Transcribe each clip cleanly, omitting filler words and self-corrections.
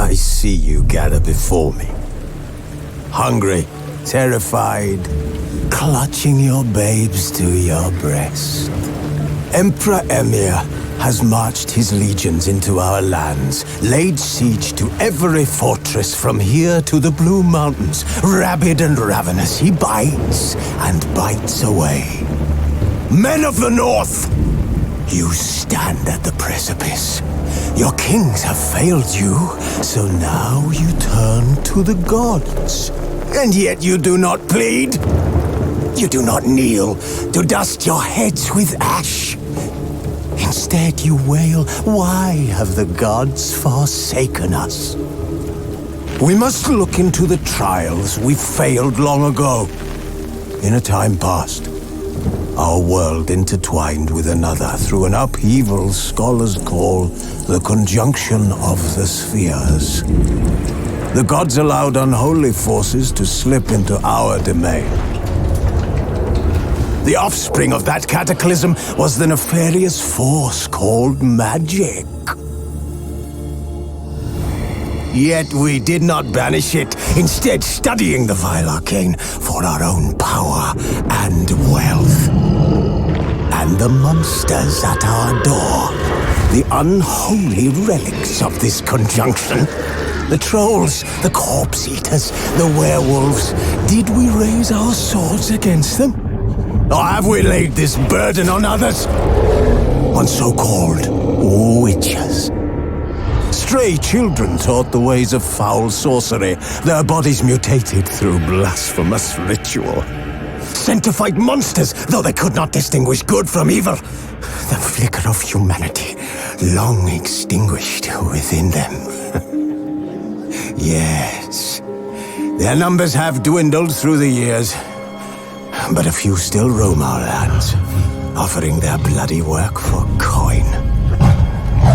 I see you gather before me. Hungry, terrified, clutching your babes to your breast. Emperor Emir has marched his legions into our lands, laid siege to every fortress from here to the Blue Mountains. Rabid and ravenous, he bites and bites away. Men of the North! You stand at the precipice. Your kings have failed you, so now you turn to the gods. And yet you do not plead. You do not kneel to dust your heads with ash. Instead you wail, why have the gods forsaken us? We must look into the trials we failed long ago. In a time past, our world intertwined with another through an upheaval scholars call the conjunction of the spheres. The gods allowed unholy forces to slip into our domain. The offspring of that cataclysm was the nefarious force called magic. Yet we did not banish it, instead studying the vile arcane for our own power and wealth. And the monsters at our door, the unholy relics of this conjunction. The trolls, the corpse-eaters, the werewolves. Did we raise our swords against them? Or have we laid this burden on others? On so-called witches. Stray children taught the ways of foul sorcery, their bodies mutated through blasphemous ritual. Sent to fight monsters, though they could not distinguish good from evil. The flicker of humanity, long extinguished within them. Yes, their numbers have dwindled through the years, but a few still roam our lands, offering their bloody work for coin.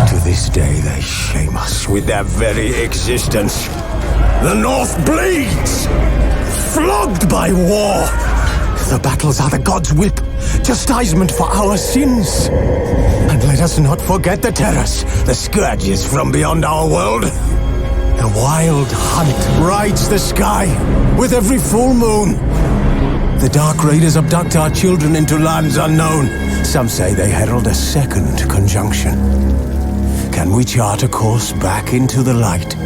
To this day, they shame us with their very existence. The North bleeds, flogged by war. The battles are the gods' whip, chastisement for our sins. And let us not forget the terrors, the scourges from beyond our world. The wild hunt rides the sky with every full moon. The Dark Raiders abduct our children into lands unknown. Some say they herald a second conjunction. Can we chart a course back into the light?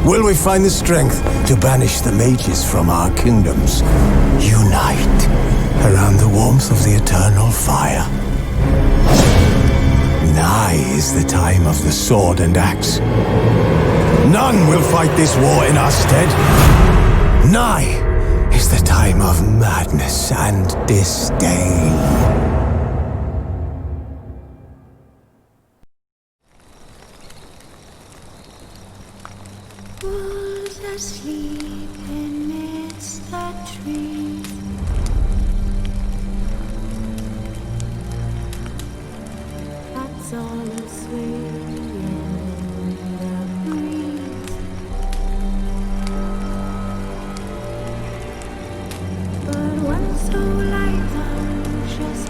Will we find the strength to banish the mages from our kingdoms? Unite around the warmth of the eternal fire. Nigh is the time of the sword and axe. None will fight this war in our stead. Nigh is the time of madness and disdain. Who's asleep amidst the trees? That's all swaying in the breeze. But one so light, unctuous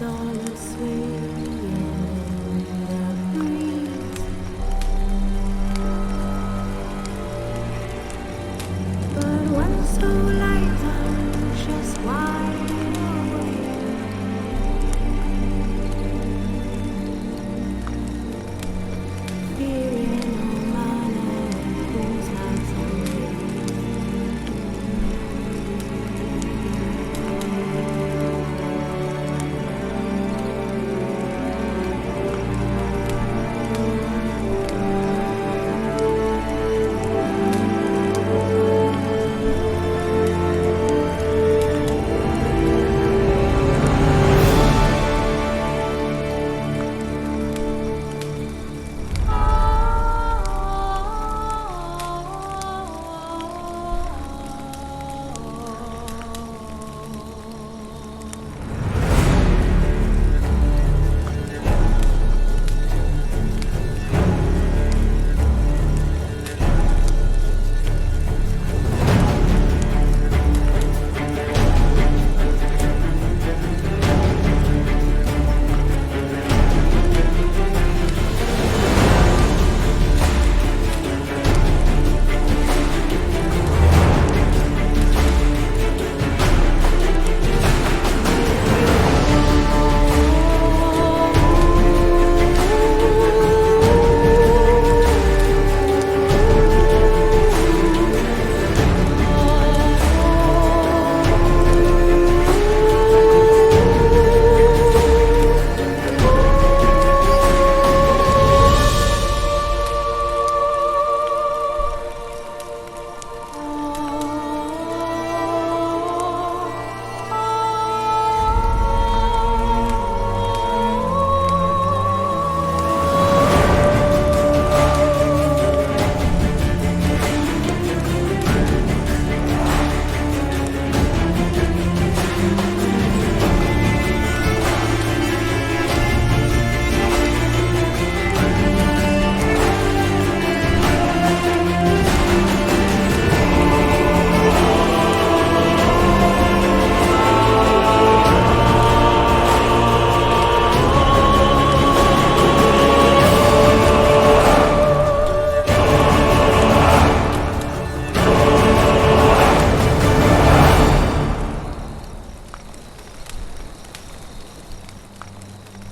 That's all the swaying in the breeze. But when so light, I'm just wide awake. Fearing all manner of things not to me.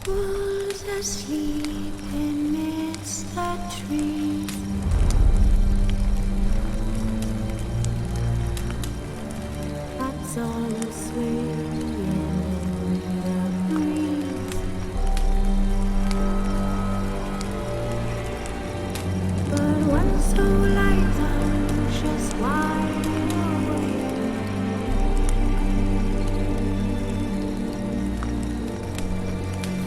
Wolves asleep amidst the trees. That's all the swaying in the breeze. But when so light, I'm just wide awake.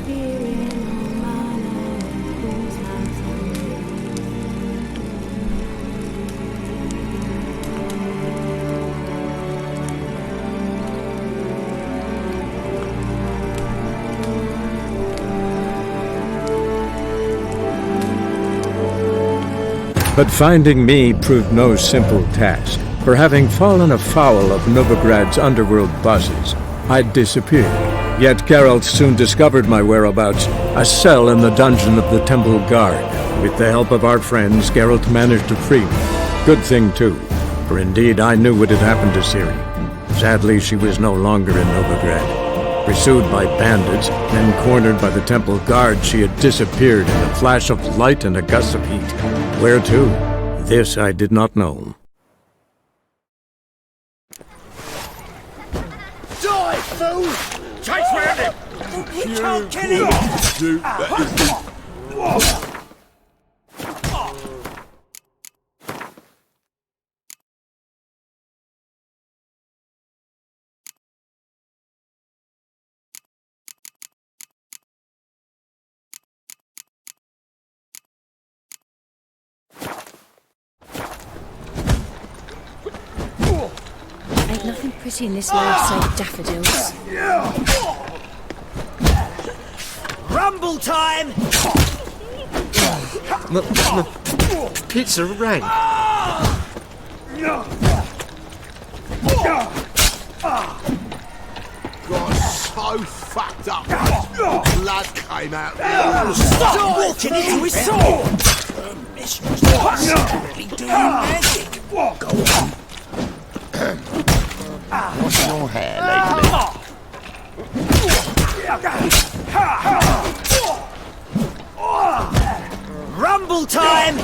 Fearing all manner of things not to me. But finding me proved no simple task, for having fallen afoul of Novigrad's underworld bosses, I'd disappeared. Yet Geralt soon discovered my whereabouts, a cell in the dungeon of the Temple Guard. With the help of our friends, Geralt managed to free me. Good thing, too, for indeed I knew what had happened to Ciri. Sadly, she was no longer in Novigrad. Pursued by bandits, then cornered by the Temple Guard, she had disappeared in a flash of light and a gust of heat. Where to? This I did not know. Die, fool! Chase round him! We can't kill him! Ain't nothing pretty in this world save daffodils. Rumble time! Pizza rank. Got so so fucked up. Blood came out. Stop walking into his sword! Her mistress was secretly doing magic. Go on. What's your hair lately? Rumble time!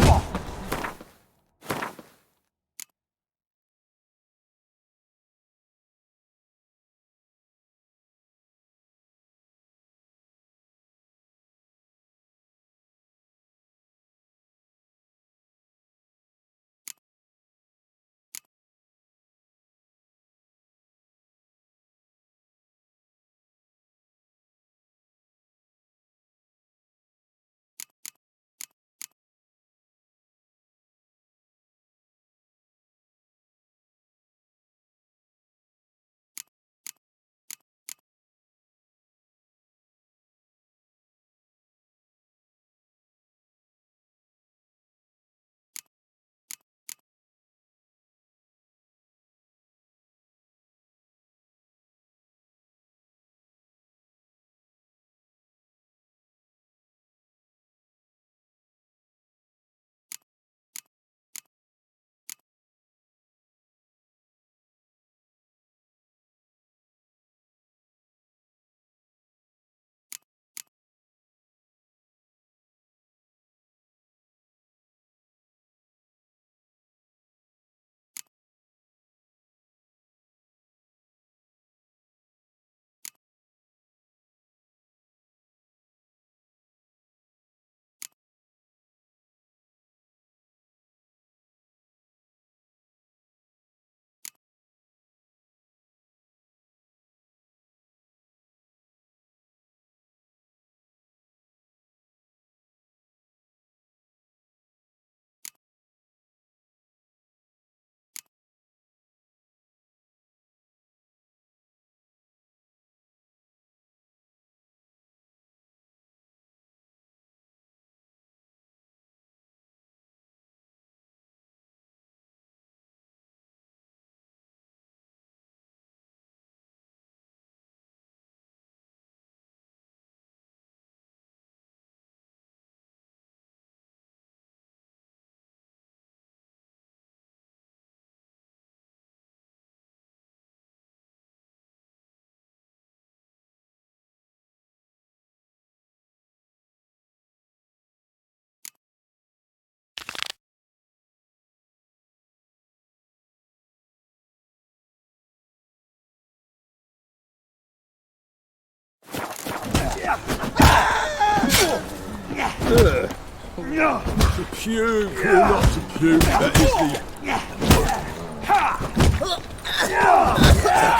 To puke or not to puke, that is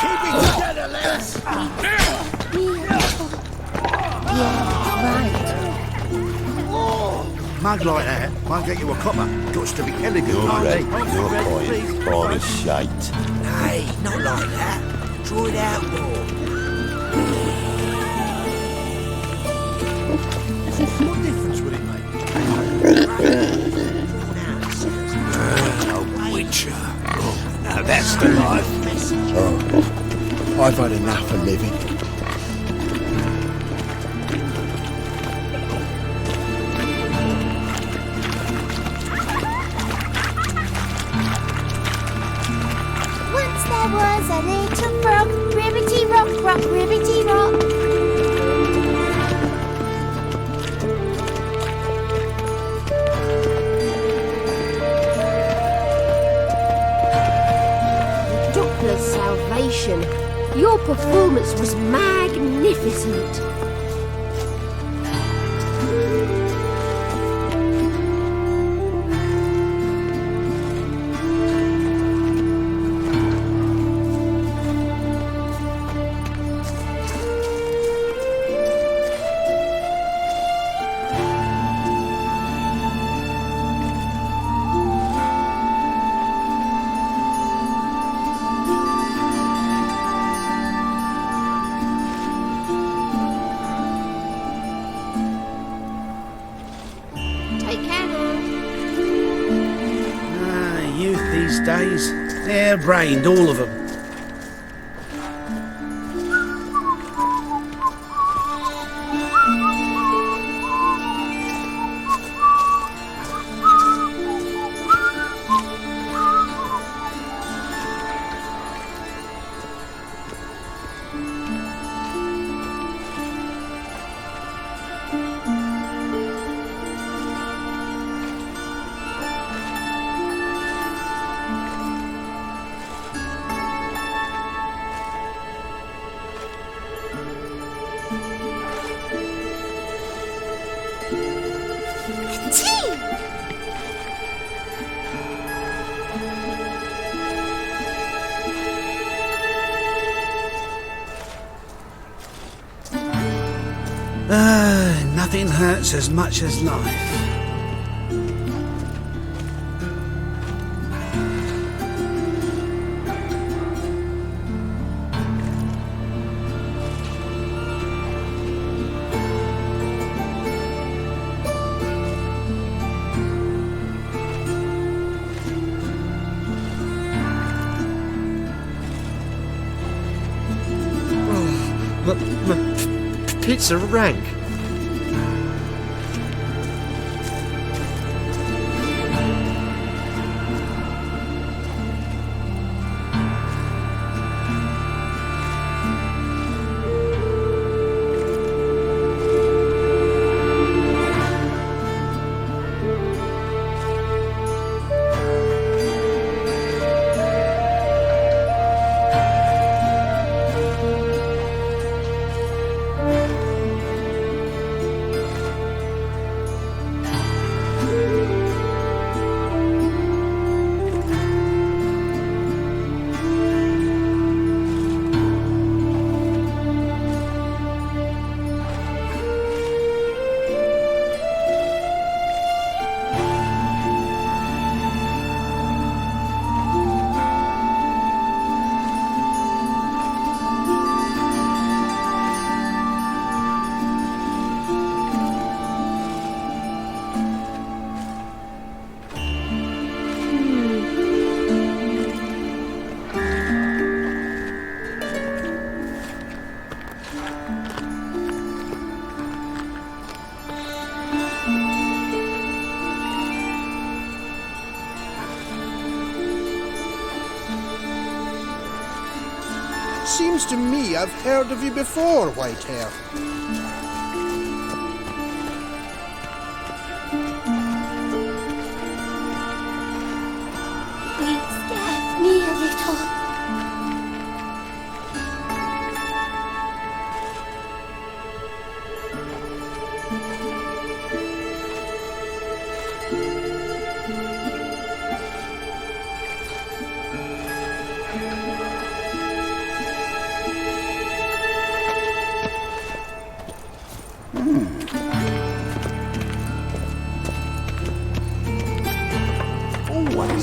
Keep it together, lads! Right. Mug like that won't get you a copper. Got to be elegant, like me. your coin, body shite. Hey, not like that. Draw it out more. What difference would it make? Witcher. Now that's the life. I've had enough of living. Once there was a little frog, ribbity rock, rock, ribbity rock. Doppler's salvation. Your performance was magnificent. Take care now. Youth these days. Hair-brained, all of them. Nothing hurts as much as life. Pizza rank. Seems to me I've heard of you before, Whitehair. It scared me a little.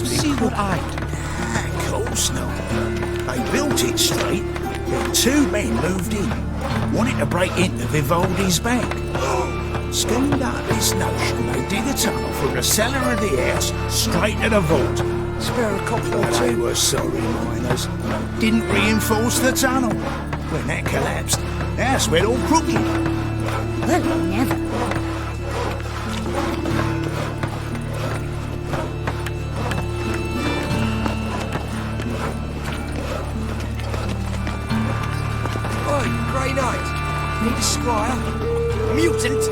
See what I do? Of course not. They built it straight, but two men moved in, wanted to break into Vivaldi's bank. Schemed up this notion they dig a tunnel from the cellar of the house straight to the vault. Spare a couple or two. They were sorry miners. Didn't reinforce the tunnel. When that collapsed, the house went all crooked. Well, never. Grey Knight. Need a squire. Mutant.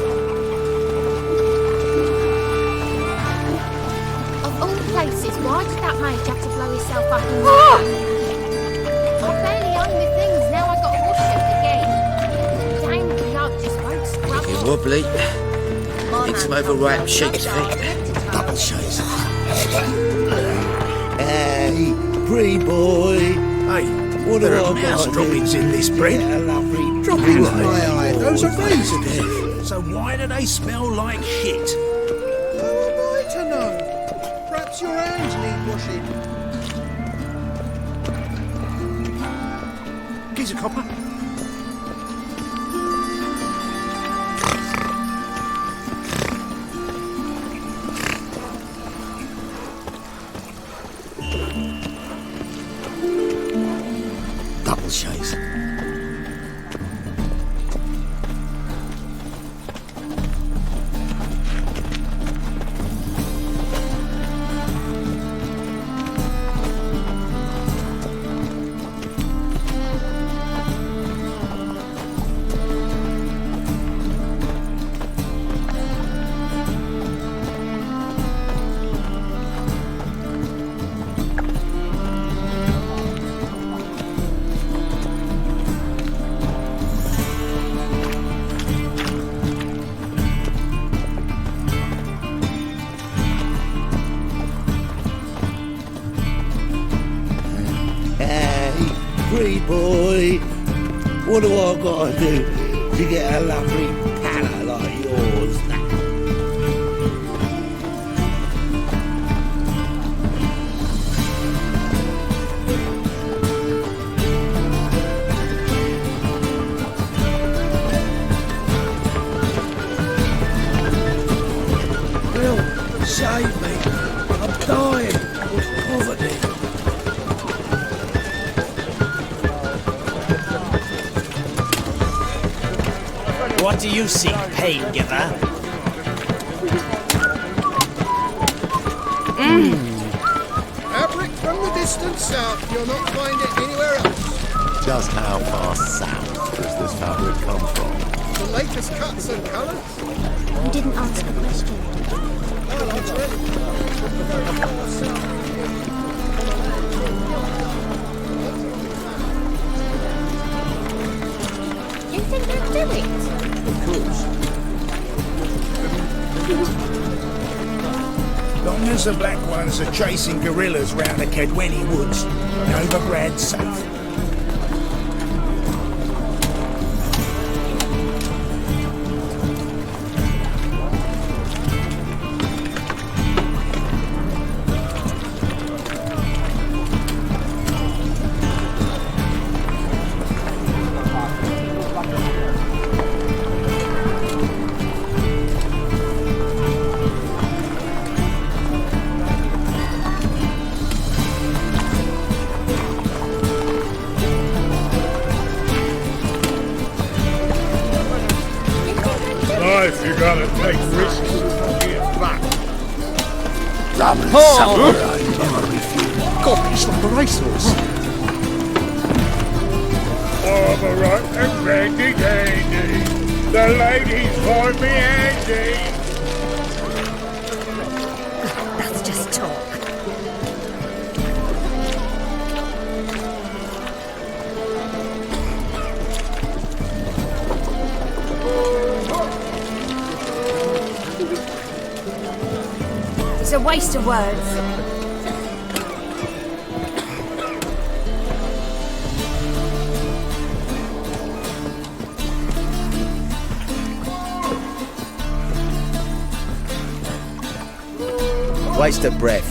Of all places, why did that mage have to blow himself up in the air? I barely own my things, now I got a wash again. Dang blood just won't scrub It's off. wobbly. My Need some man overripe comes sheep's from feet. London. Double shades. Hey, pretty boy. Hey, what there are mouse droppings in this bread? Droppings, my eye. Those are raisins. So why do they smell like shit? How am I to know? Perhaps your hands need washing. Gives a copper. Double shades. Pretty boy, what do I gotta do to get a lovely What do you seek, pain giver? Fabric from the distant south. You'll not find it anywhere else. Just how far south does this fabric come from? The latest cuts and colours. You didn't answer the question. Oh, that's You think they'd do it? Of course. Long as the Black Ones are chasing guerrillas round the Kedweni woods, Novigrad's safe. Life, you gotta take risks to get back. Samurai never refuse. God, he's like a racehorse. I'm a right and randy dandy. The ladies find me handy. That's just talk. It's a waste of words. Waste of breath.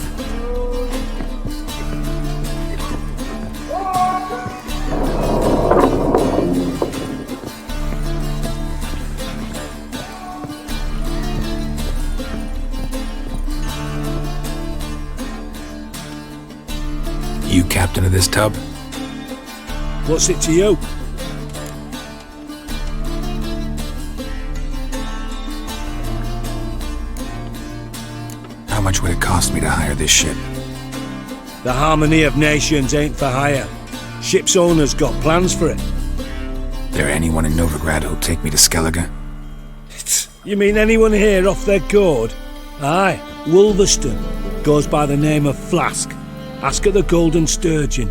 You captain of this tub? What's it to you? How much would it cost me to hire this ship? The harmony of nations ain't for hire. Ship's owner's got plans for it. There anyone in Novigrad who'll take me to Skellige? You mean anyone here off their gourd? Aye, Wolverston. Goes by the name of Flask. Ask at the Golden Sturgeon.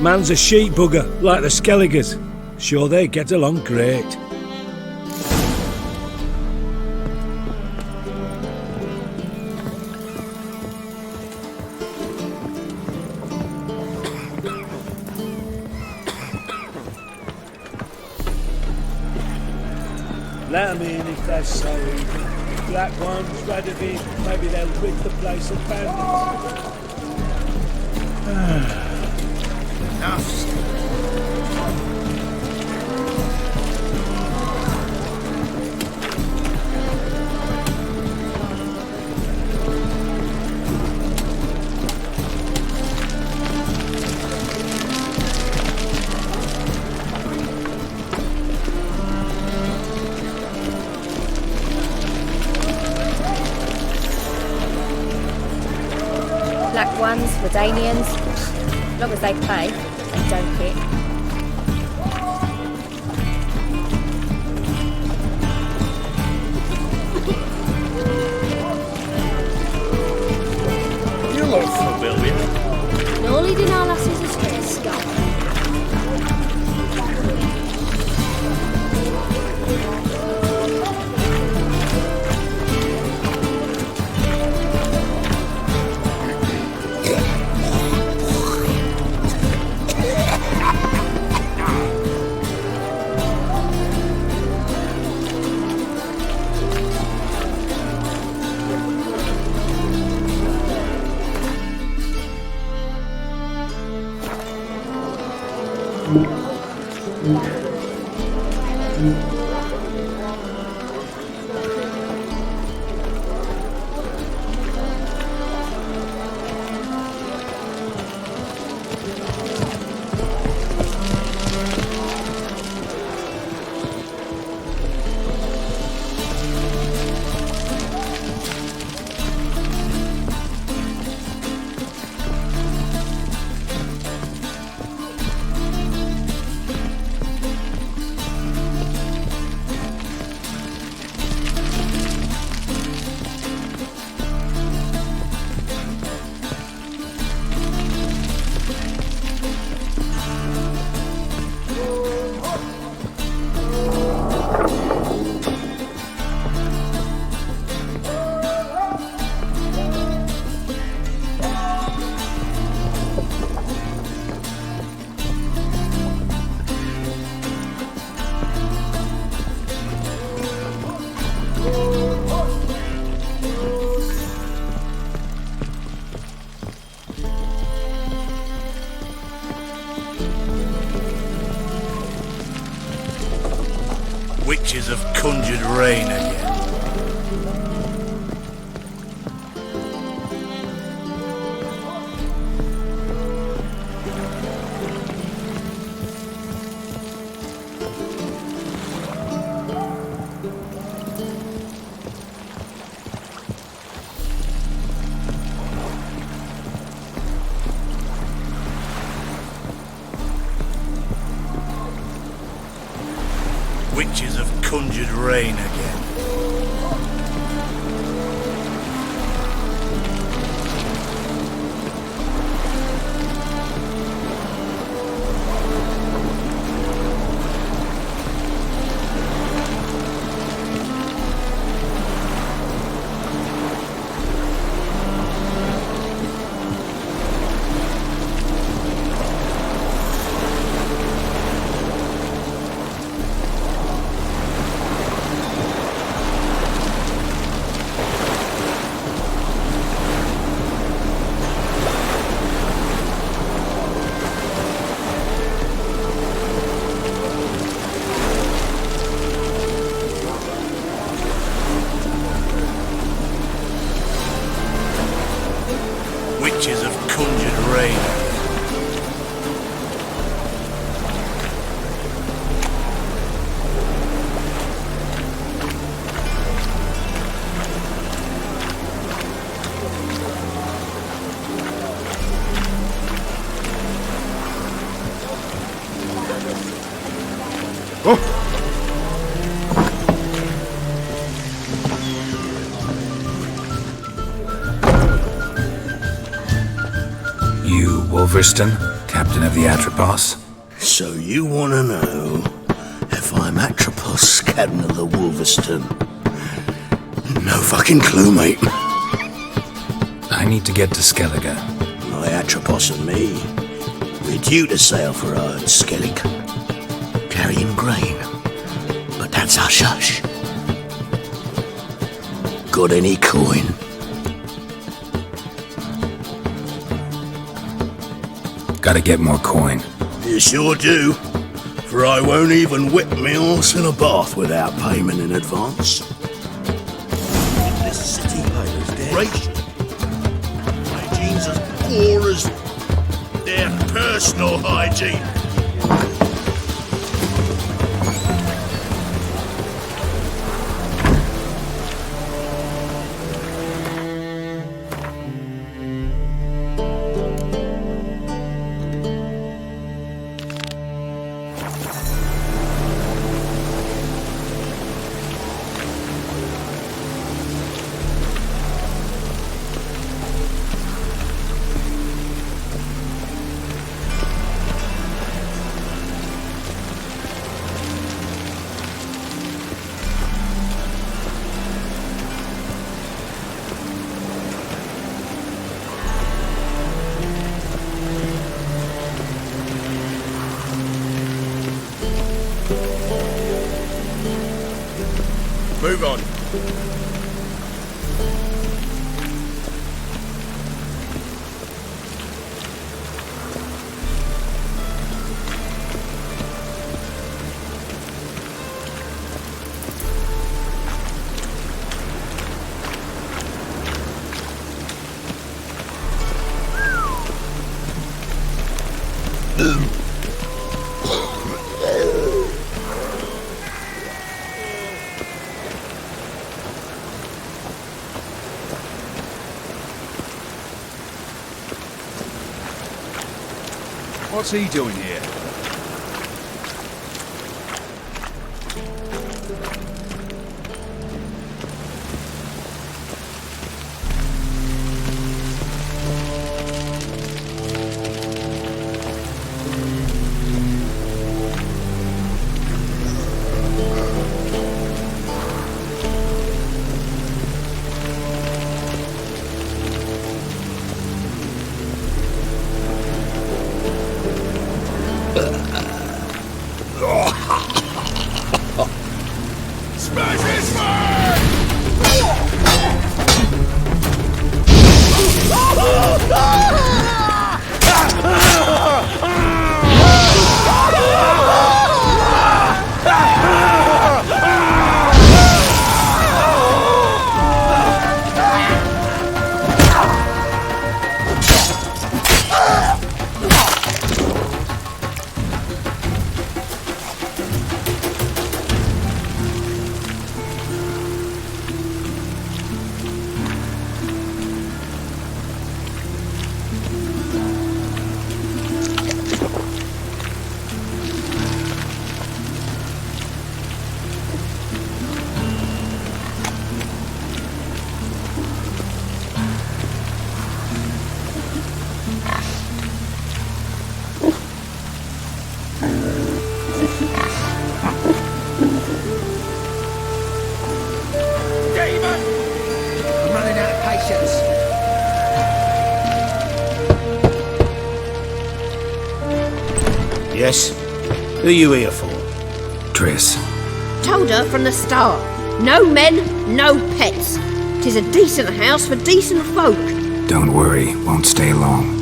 Man's a sheep bugger, like the Skelligers. Sure they get along great. Let 'em in if they're sorry. Black ones, red of it, maybe they'll rid the place of bandits. Enough. Black ones, Redanians, as long as they pay and don't hit. You look familiar. No leading our lasses astray, Scott. Witches have conjured rain again. Witches have conjured rain again. Witches have conjured rain. You, Wolverston, captain of the Atropos? So you want to know if I'm Atropos, captain of the Wolverston? No fucking clue, mate. I need to get to Skellige. My Atropos and me, we're due to sail for Ard Skellig, carrying grain. But that's hush-hush. Got any coin? Gotta get more coin. You sure do. For I won't even whip me horse in a bath without payment in advance. This city is racial. Hygiene's as poor as their personal hygiene. Move on. What's he doing here? Yes? Who you here for? Triss. Told her from the start. No men, no pets. 'Tis a decent house for decent folk. Don't worry, won't stay long.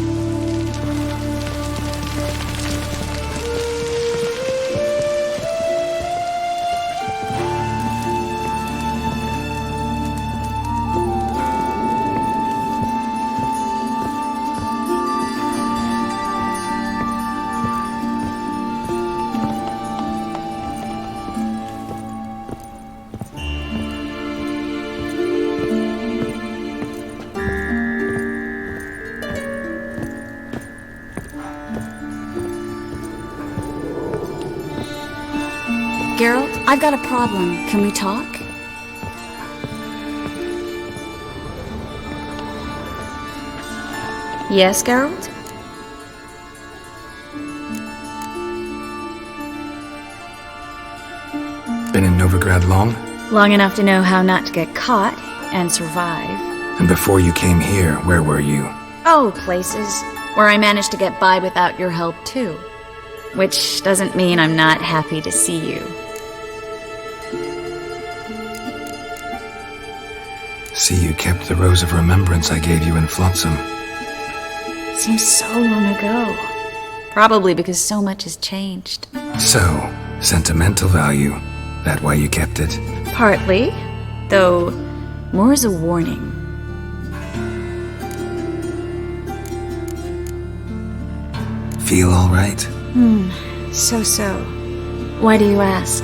Geralt, I've got a problem. Can we talk? Yes, Geralt? Been in Novigrad long? Long enough to know how not to get caught and survive. And before you came here, where were you? Oh, places where I managed to get by without your help, too. Which doesn't mean I'm not happy to see you. See, you kept the Rose of Remembrance I gave you in Flotsam. Seems so long ago. Probably because so much has changed. So, sentimental value. That why you kept it? Partly, though more as a warning. Feel all right? So. Why do you ask?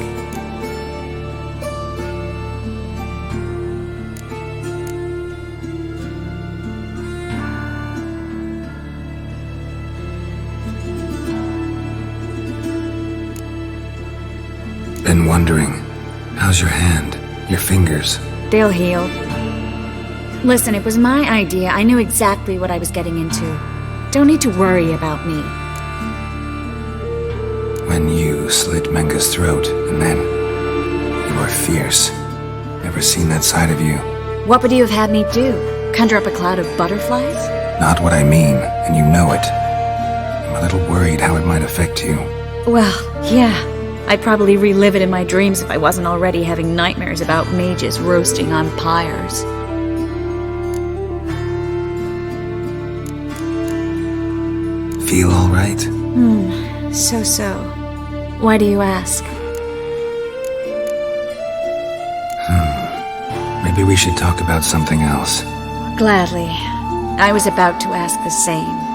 Been wondering. How's your hand? Your fingers? They'll heal. Listen, it was my idea. I knew exactly what I was getting into. Don't need to worry about me. When you slit Menga's throat, and then you were fierce. Never seen that side of you. What would you have had me do? Conjure up a cloud of butterflies? Not what I mean, and you know it. I'm a little worried how it might affect you. Well, yeah. I'd probably relive it in my dreams if I wasn't already having nightmares about mages roasting on pyres. Feel all right? So. Why do you ask? Maybe we should talk about something else. Gladly. I was about to ask the same.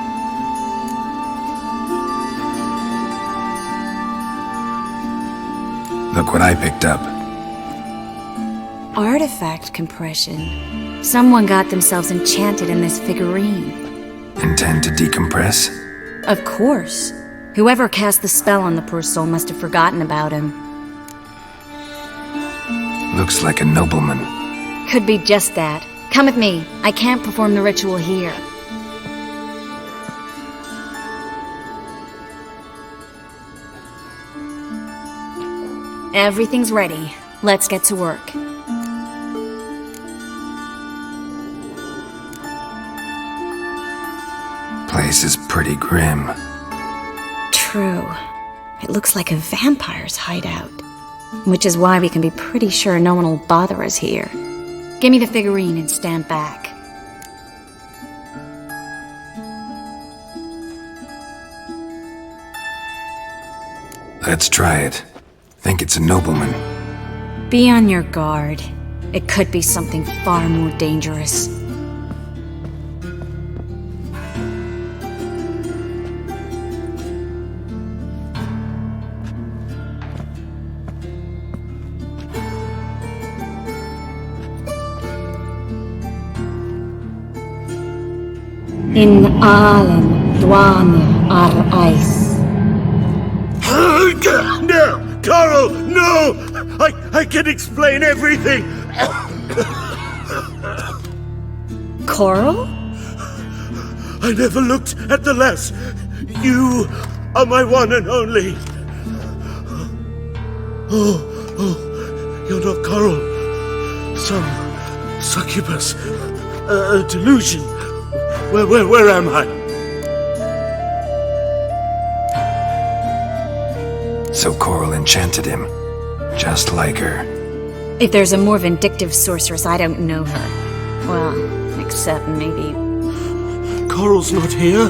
Look what I picked up. Artifact compression. Someone got themselves enchanted in this figurine. Intend to decompress? Of course. Whoever cast the spell on the poor soul must have forgotten about him. Looks like a nobleman. Could be just that. Come with me. I can't perform the ritual here. Everything's ready. Let's get to work. Place is pretty grim. True. It looks like a vampire's hideout. Which is why we can be pretty sure no one will bother us here. Give me the figurine and stand back. Let's try it. Think it's a nobleman. Be on your guard. It could be something far more dangerous. In Allen Dwane ar Ice. No! Carl, no! I can explain everything! Coral? I never looked at the lass. You are my one and only. Oh, you're not Coral. Some succubus. A delusion. Where am I? So Coral enchanted him, just like her. If there's a more vindictive sorceress, I don't know her. Well, except maybe... Coral's not here?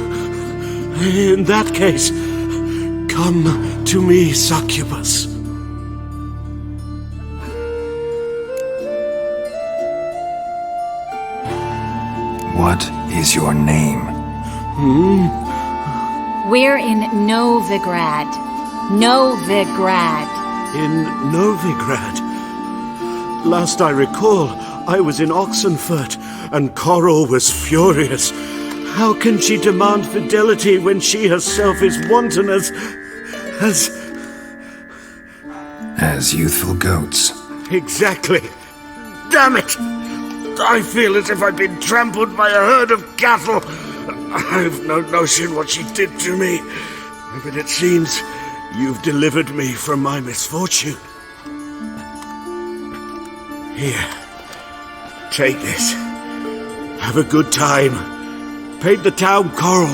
In that case, come to me, succubus. What is your name? We're in Novigrad. Novigrad. In Novigrad? Last I recall, I was in Oxenfurt, and Coral was furious. How can she demand fidelity when she herself is wanton as youthful goats. Exactly. Damn it! I feel as if I've been trampled by a herd of cattle. I've no notion what she did to me, but it seems you've delivered me from my misfortune. Here, take this. Have a good time. Paint the town Coral.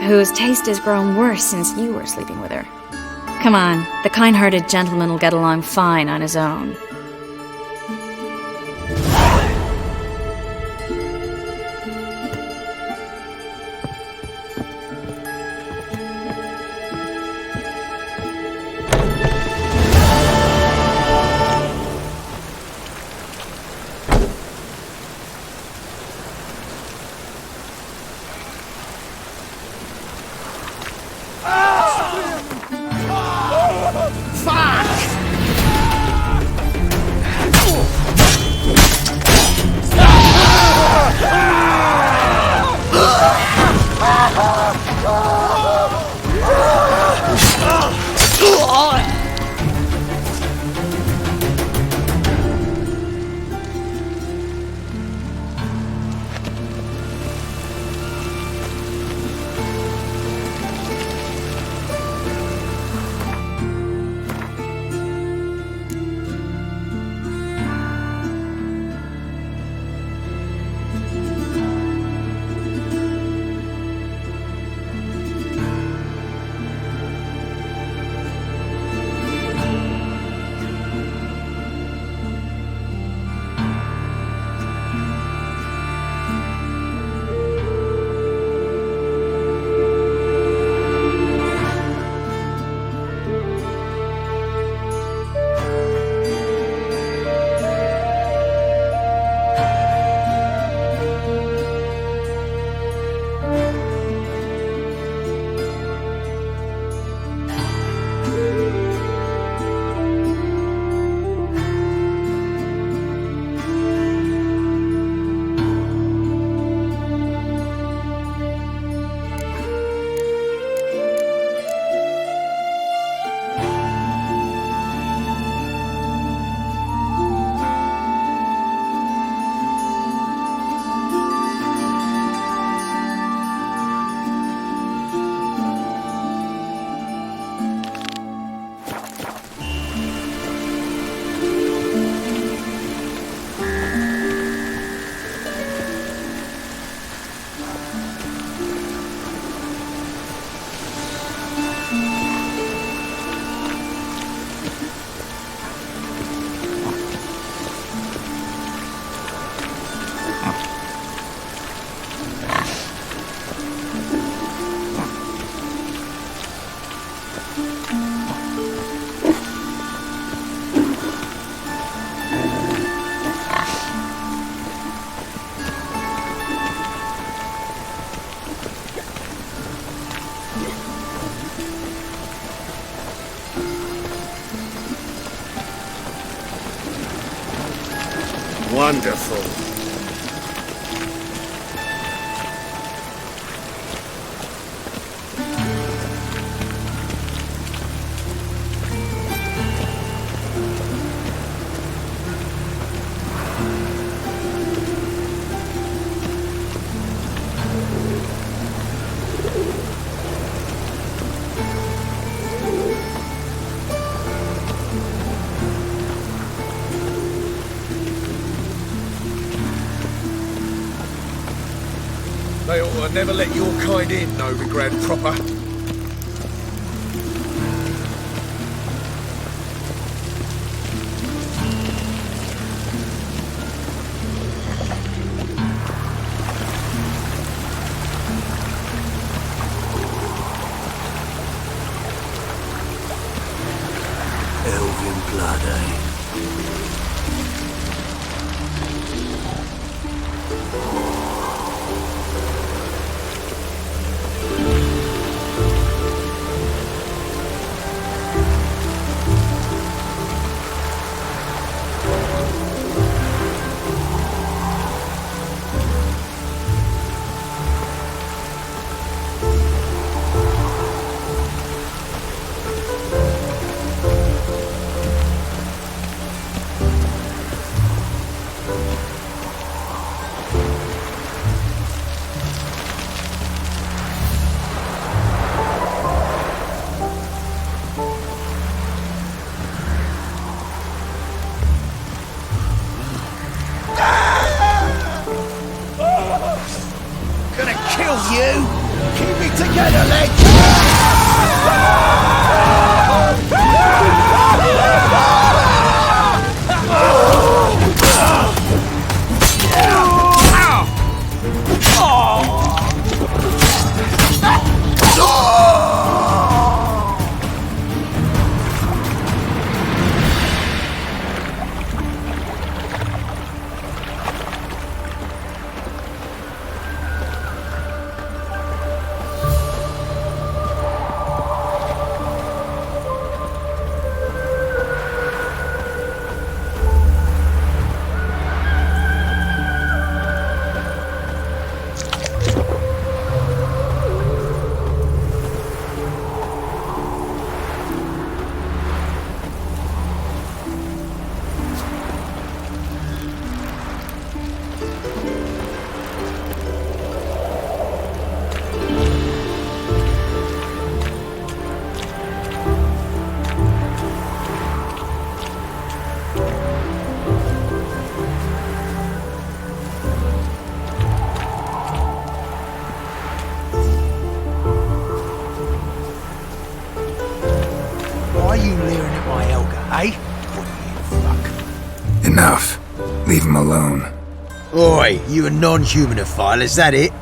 Whose taste has grown worse since you were sleeping with her. Come on, the kind-hearted gentleman will get along fine on his own. Wonderful. They ought to never let your kind in, Novigrad proper. blood, eh? Enough. Leave him alone. Oi, you a non-humanophile, is that it?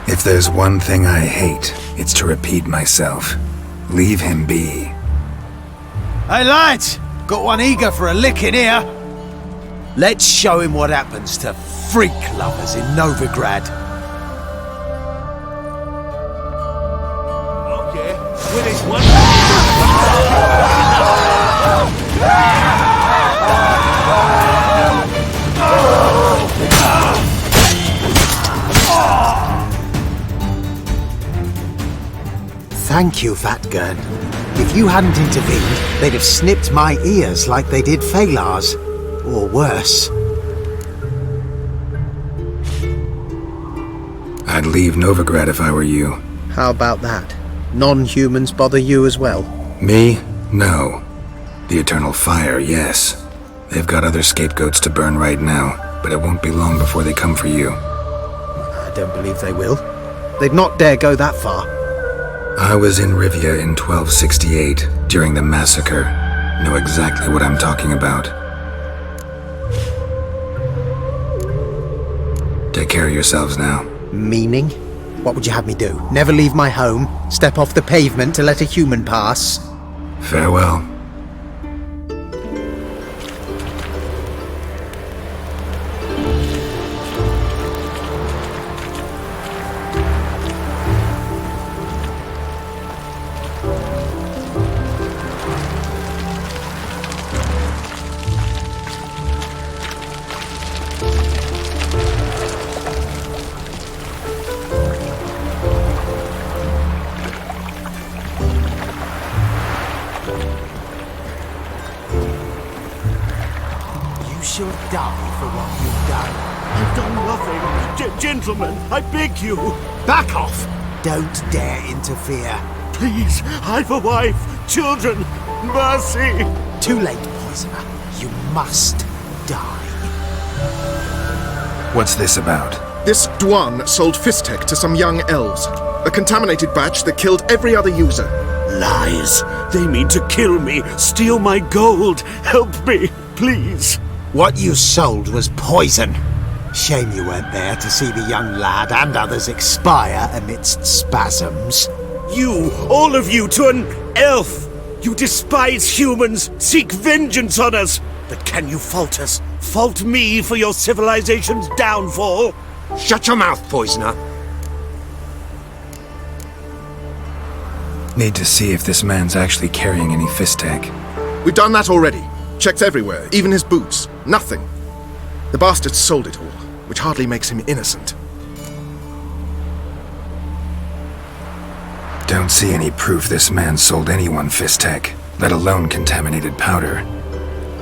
If there's one thing I hate, it's to repeat myself. Leave him be. Hey lads, got one eager for a licking here. Let's show him what happens to freak lovers in Novigrad. Okay, with his one... Thank you, Fatgern. If you hadn't intervened, they'd have snipped my ears like they did Phalar's. Or worse. I'd leave Novigrad if I were you. How about that? Non-humans bother you as well? Me? No. The Eternal Fire, yes. They've got other scapegoats to burn right now, but it won't be long before they come for you. I don't believe they will. They'd not dare go that far. I was in Rivia in 1268, during the massacre. Know exactly what I'm talking about. Take care of yourselves now. Meaning? What would you have me do? Never leave my home? Step off the pavement to let a human pass? Farewell. You shall die for what you've done. I've done nothing. Gentlemen, I beg you. Back off! Don't dare interfere. Please, I've a wife, children, mercy. Too late, poisoner. You must die. What's this about? This Dwan sold Fistek to some young elves. A contaminated batch that killed every other user. Lies. They mean to kill me, steal my gold. Help me, please. What you sold was poison. Shame you weren't there to see the young lad and others expire amidst spasms. You, all of you, to an elf! You despise humans, seek vengeance on us! But can you fault us? Fault me for your civilization's downfall? Shut your mouth, poisoner. Need to see if this man's actually carrying any Fistek. We've done that already. Checked everywhere, even his boots. Nothing. The bastard sold it all, which hardly makes him innocent. Don't see any proof this man sold anyone Fistek, let alone contaminated powder.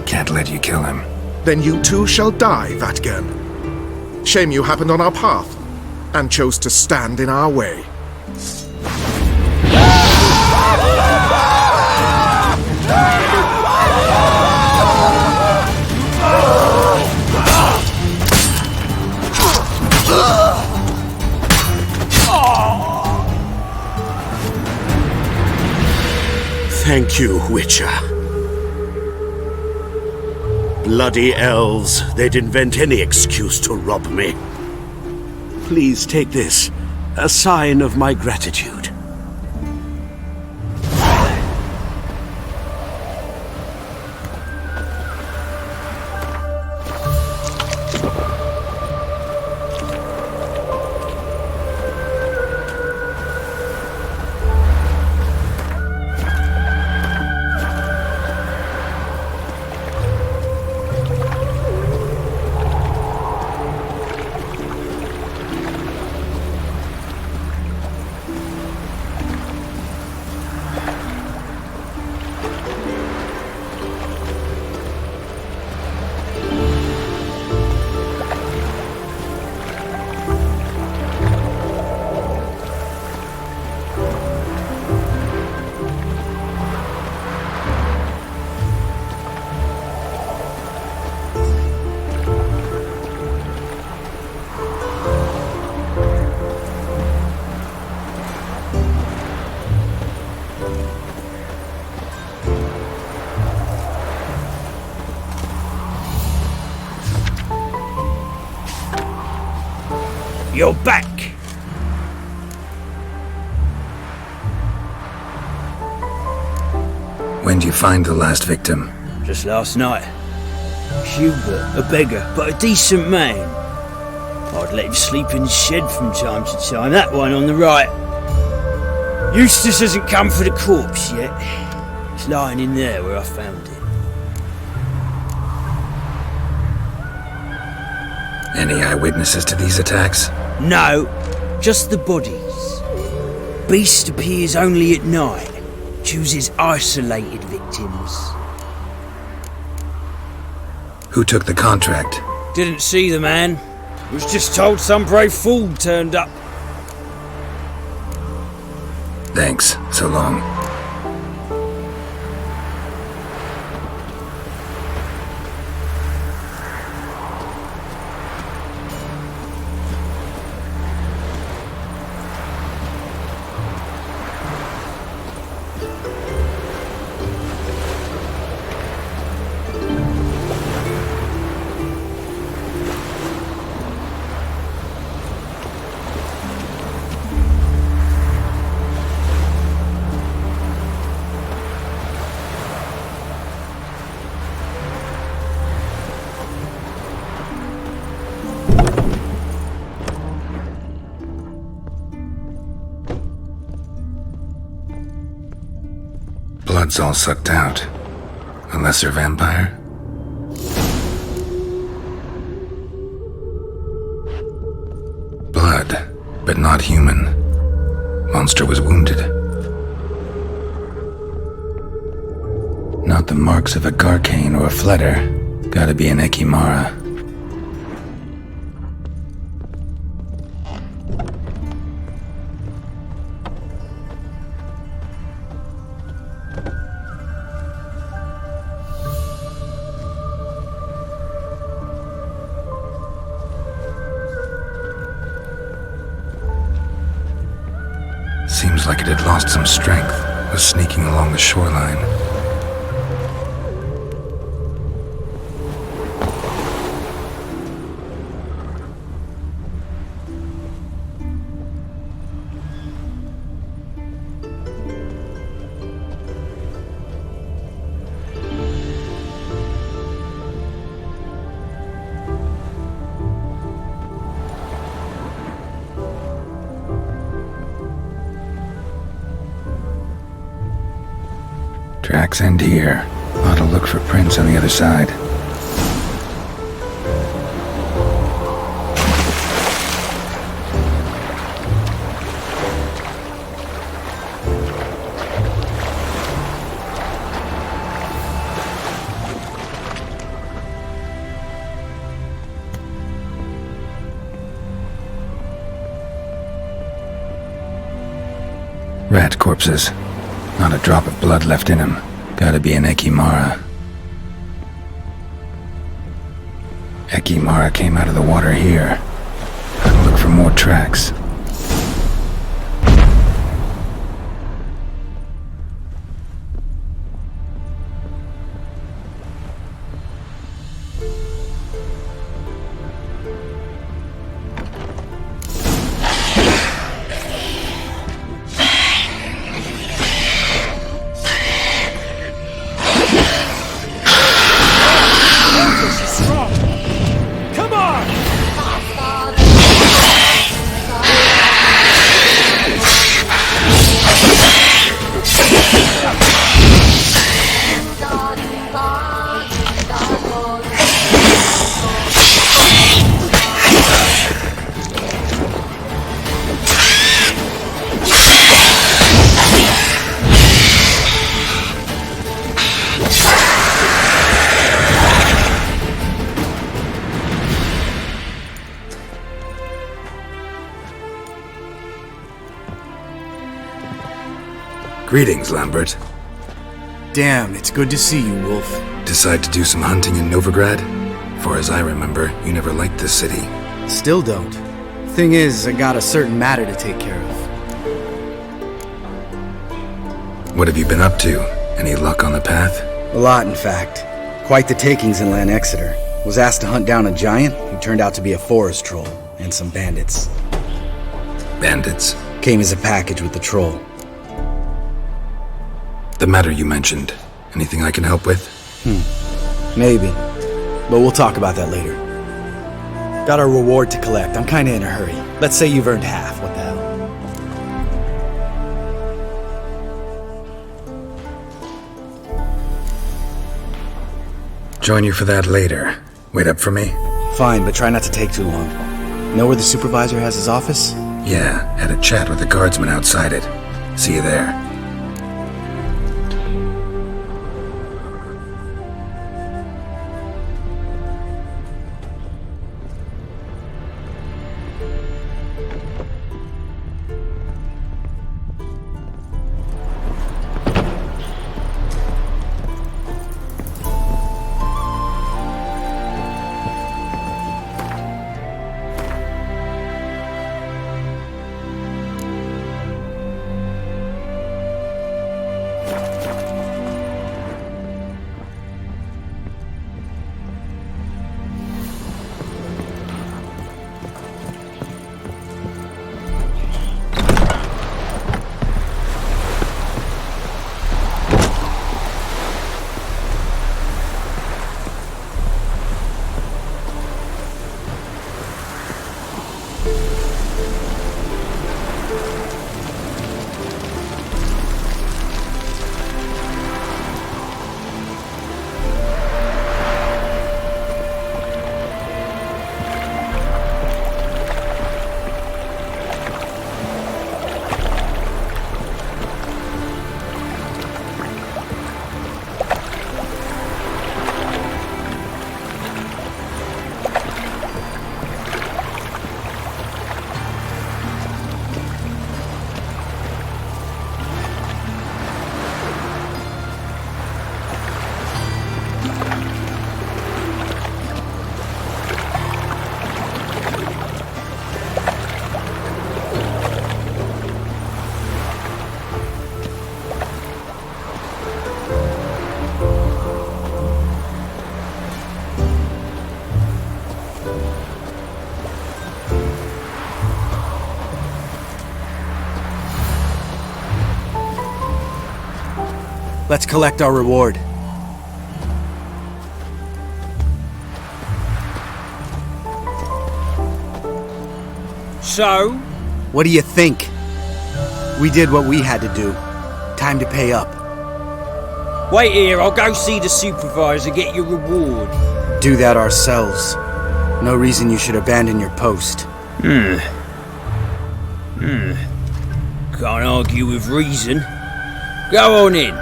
Can't let you kill him. Then you too shall die, Vatgern. Shame you happened on our path, and chose to stand in our way. Thank you, Witcher. Bloody elves, they'd invent any excuse to rob me. Please take this, a sign of my gratitude. You're back! When'd you find the last victim? Just last night. Hubert, a beggar, but a decent man. I'd let him sleep in the shed from time to time, that one on the right. Eustace hasn't come for the corpse yet. It's lying in there where I found it. Any eyewitnesses to these attacks? No, just the bodies. Beast appears only at night. Chooses isolated victims. Who took the contract? Didn't see the man. Was just told some brave fool turned up. Thanks. So long. Blood's all sucked out. A lesser vampire? Blood, but not human. Monster was wounded. Not the marks of a Garcane or a Fletter. Gotta be an Ekimara. Seems like it had lost some strength, was sneaking along the shoreline. Tracks end here. Ought to look for prints on the other side. Rat corpses. Not a drop of blood left in him. Gotta be an Ekimara. Ekimara came out of the water here. Gotta look for more tracks. Come on! Greetings, Lambert. Damn, it's good to see you, Wolf. Decide to do some hunting in Novigrad? For as I remember, you never liked this city. Still don't. Thing is, I got a certain matter to take care of. What have you been up to? Any luck on the path? A lot, in fact. Quite the takings in Lan Exeter. Was asked to hunt down a giant who turned out to be a forest troll, and some bandits. Bandits? Came as a package with the troll. The matter you mentioned. Anything I can help with? Maybe. But we'll talk about that later. Got a reward to collect. I'm kinda in a hurry. Let's say you've earned half. What the hell? Join you for that later. Wait up for me? Fine, but try not to take too long. Know where the supervisor has his office? Yeah, had a chat with the guardsman outside it. See you there. Let's collect our reward. So? What do you think? We did what we had to do. Time to pay up. Wait here, I'll go see the supervisor, get your reward. Do that ourselves. No reason you should abandon your post. Can't argue with reason. Go on in.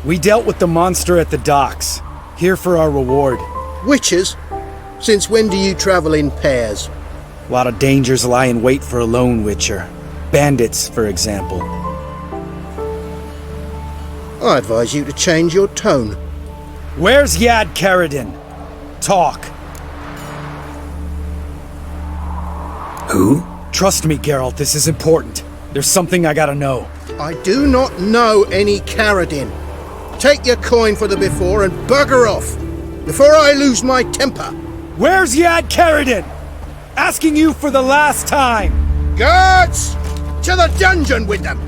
We dealt with the monster at the docks. Here for our reward. Witches? Since when do you travel in pairs? A lot of dangers lie in wait for a lone witcher. Bandits, for example. I advise you to change your tone. Where's Yad Karadin? Talk. Who? Trust me, Geralt, this is important. There's something I gotta know. I do not know any Karadin. Take your coin for the before and bugger off, before I lose my temper. Where's Yad Karadin? Asking you for the last time. Guards! To the dungeon with them!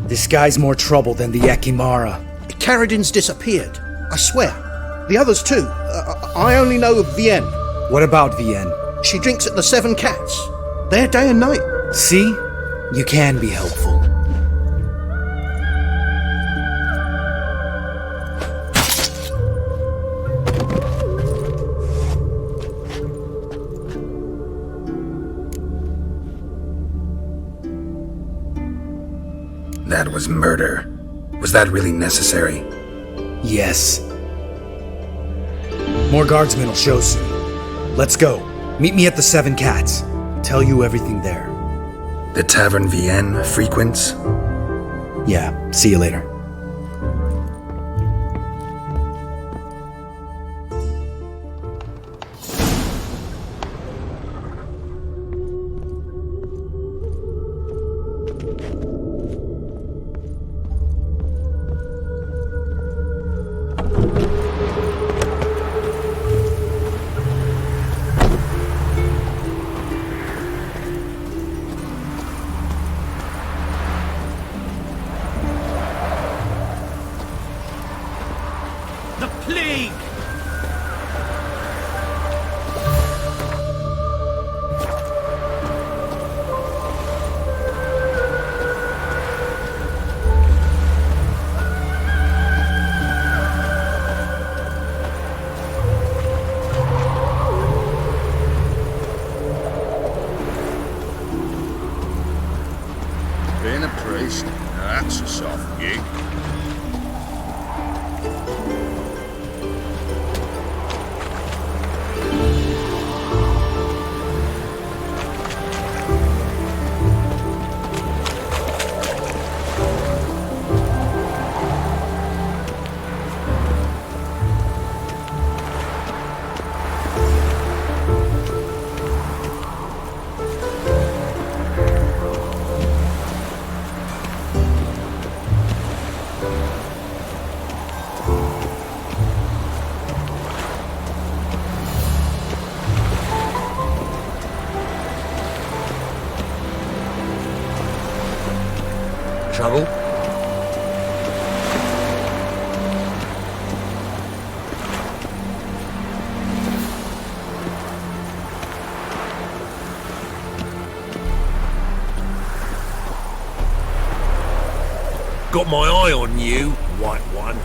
This guy's more trouble than the Ekimara. Karadin's disappeared, I swear. The others too. I only know of Vienne. What about Vienne? She drinks at the Seven Cats. There day and night. See? You can be helpful. That was murder. Was that really necessary? Yes. More guardsmen will show soon. Let's go. Meet me at the Seven Cats. I'll tell you everything there. The Tavern Vienne frequents? Yeah, see you later. Being a priest, now that's a soft gig. Trouble? Got my eye on you, white one.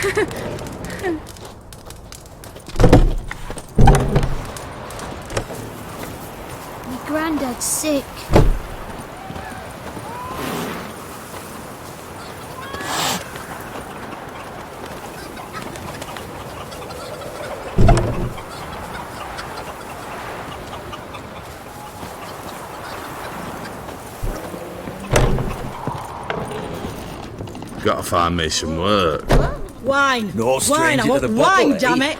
My granddad's sick. Gotta find me some work. Wine! No Wine! stranger I to want the wine, bottle, eh? damn it!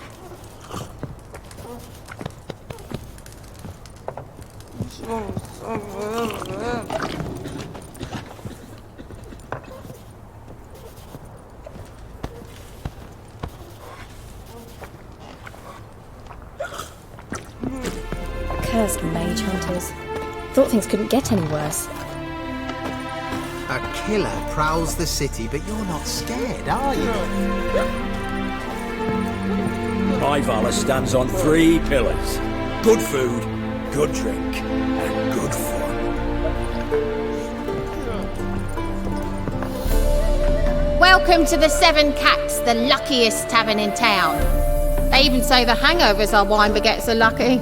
Cursed mage hunters. Thought things couldn't get any worse. A killer prowls the city, but you're not scared, are you? My Valor stands on 3 pillars. Good food, good drink, and good fun. Welcome to the Seven Cats, the luckiest tavern in town. They even say the hangovers our wine baguettes are lucky.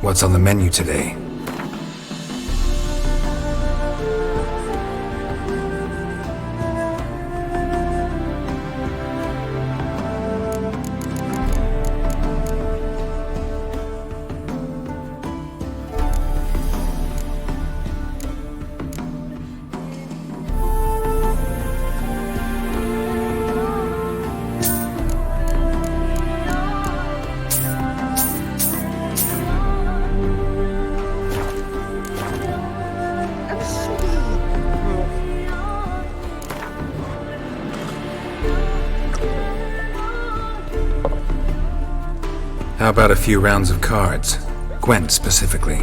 What's on the menu today? How about a few rounds of cards? Gwent specifically.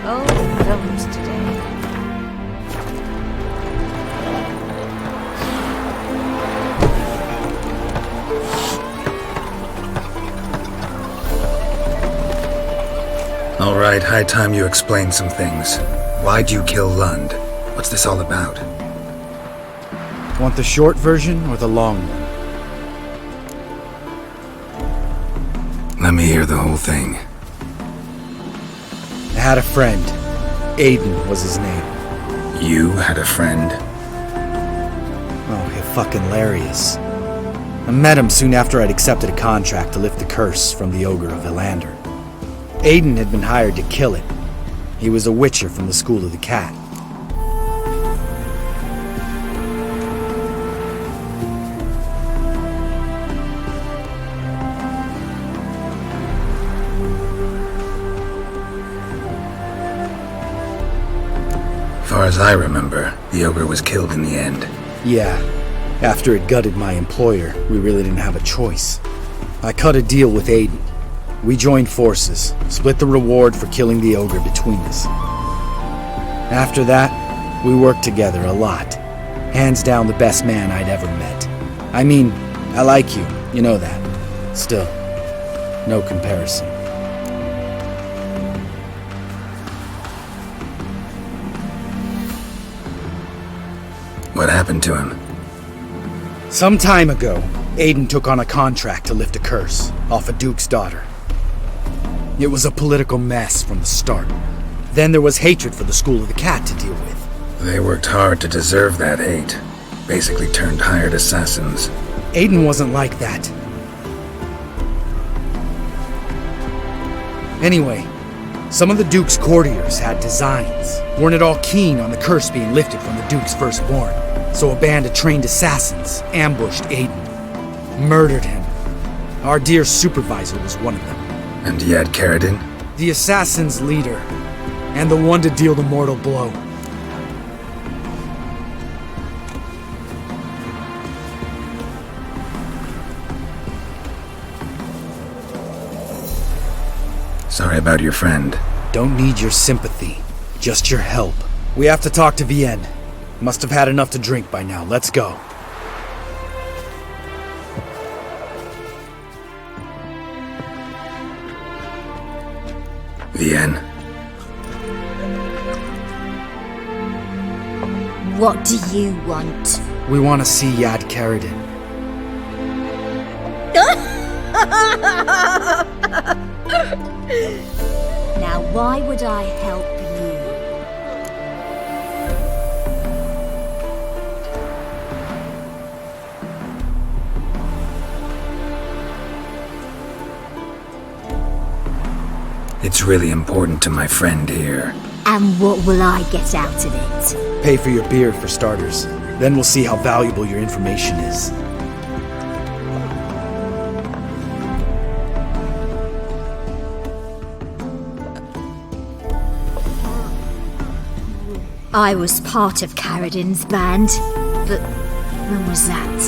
Oh, films today. All right, high time you explain some things. Why'd you kill Lund? What's this all about? Want the short version or the long one? Let me hear the whole thing. I had a friend. Aiden was his name. You had a friend? Oh, fucking hilarious. I met him soon after I'd accepted a contract to lift the curse from the Ogre of Elander. Aiden had been hired to kill it. He was a witcher from the School of the Cat. As far as I remember, the ogre was killed in the end. Yeah. After it gutted my employer, we really didn't have a choice. I cut a deal with Aiden. We joined forces, split the reward for killing the ogre between us. After that, we worked together a lot. Hands down the best man I'd ever met. I mean, I like you, you know that. Still, no comparison. What happened to him? Some time ago, Aiden took on a contract to lift a curse off a duke's daughter. It was a political mess from the start. Then there was hatred for the School of the Cat to deal with. They worked hard to deserve that hate. Basically turned hired assassins. Aiden wasn't like that. Anyway, some of the Duke's courtiers had designs. Weren't at all keen on the curse being lifted from the Duke's firstborn. So a band of trained assassins ambushed Aiden. Murdered him. Our dear supervisor was one of them. And he had Caridin? The assassin's leader. And the one to deal the mortal blow. Sorry about your friend. Don't need your sympathy. Just your help. We have to talk to Vienne. Must have had enough to drink by now. Let's go. Vienne. What do you want? We want to see Yad Caridin. Now, why would I help you? It's really important to my friend here. And what will I get out of it? Pay for your beer, for starters. Then we'll see how valuable your information is. I was part of Caridin's band, but when was that?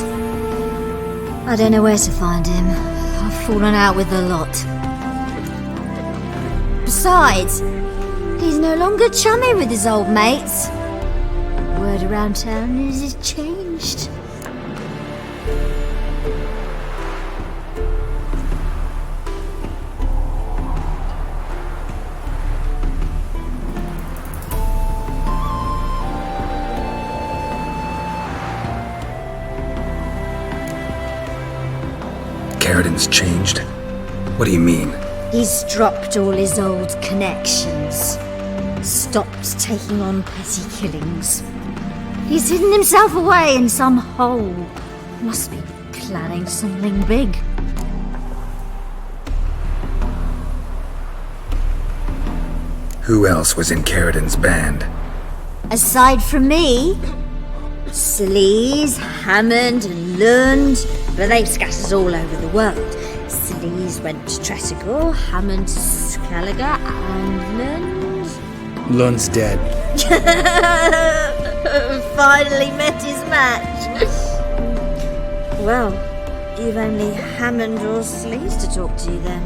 I don't know where to find him. I've fallen out with a lot. Besides, he's no longer chummy with his old mates. Word around town is he's changed. Caridin's changed? What do you mean? He's dropped all his old connections. Stopped taking on petty killings. He's hidden himself away in some hole. Must be planning something big. Who else was in Caridin's band? Aside from me, Sleaze, Hammond and Lund, but they've scattered all over the world. Sleaze went to Tretogor, Hammond to Skellige, and Lund... Lund's dead. Finally met his match. Well, You've only Hammond or Sleaze to talk to then.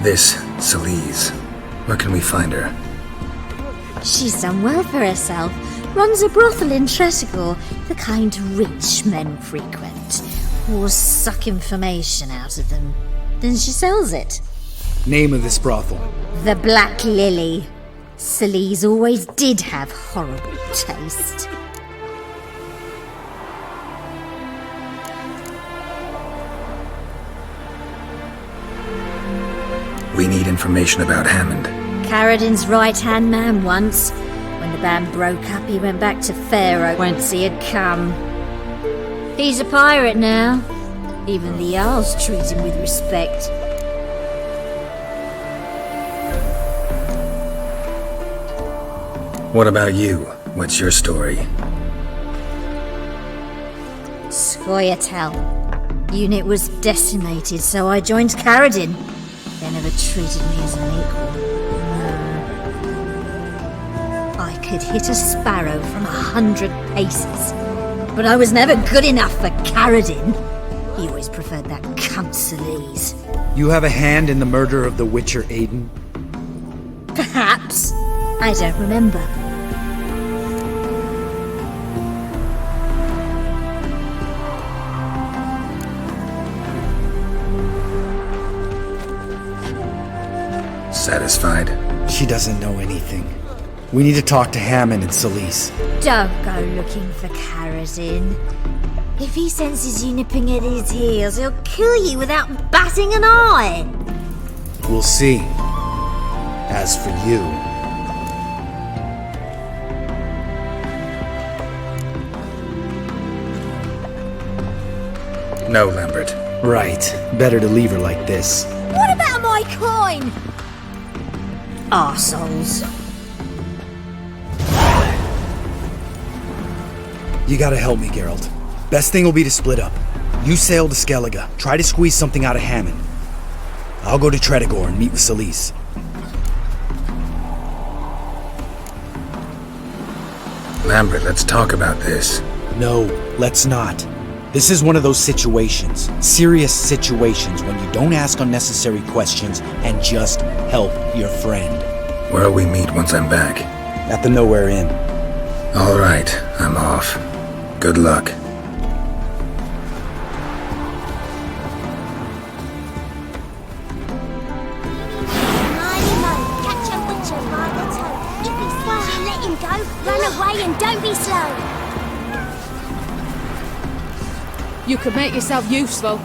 This, Celise. Where can we find her? She's done well for herself. Runs a brothel in Tretogor, the kind rich men frequent. Or suck information out of them. Then she sells it. Name of this brothel? The Black Lily. Celise always did have horrible taste. We need information about Hammond. Carradin's right-hand man once. When the band broke up, he went back to Pharaoh whence he had come. He's a pirate now. Even the Jarls treat him with respect. What about you? What's your story? Scoia'tael. Unit was decimated, so I joined Carradin. They never treated me as an equal. No. I could hit a sparrow from 100 paces, but I was never good enough for Carradin. He always preferred that cunt Celise. You have a hand in the murder of the Witcher Aiden? Perhaps. I don't remember. Satisfied? She doesn't know anything. We need to talk to Hammond and Celise. Don't go looking for Carradin. If he senses you nipping at his heels, he'll kill you without batting an eye. We'll see. As for you... No, Lambert. Right. Better to leave her like this. What about my coin? Arseholes. You gotta help me, Geralt. Best thing will be to split up. You sail to Skellige. Try to squeeze something out of Hammond. I'll go to Tretogor and meet with Celise. Lambert, let's talk about this. No, let's not. This is one of those situations, serious situations, when you don't ask unnecessary questions and just help your friend. Where'll we meet once I'm back? At the Nowhere Inn. All right, I'm off. Good luck. Catch a witcher by the toe. If he sees you, let him go. Run away and don't be slow. You could make yourself useful.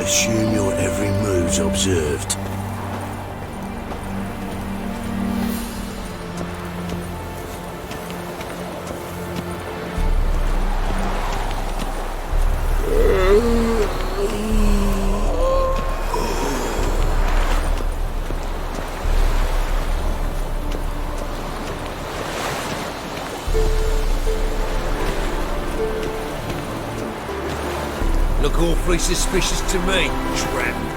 assume your every move's observed. Look awfully suspicious to me, tramp.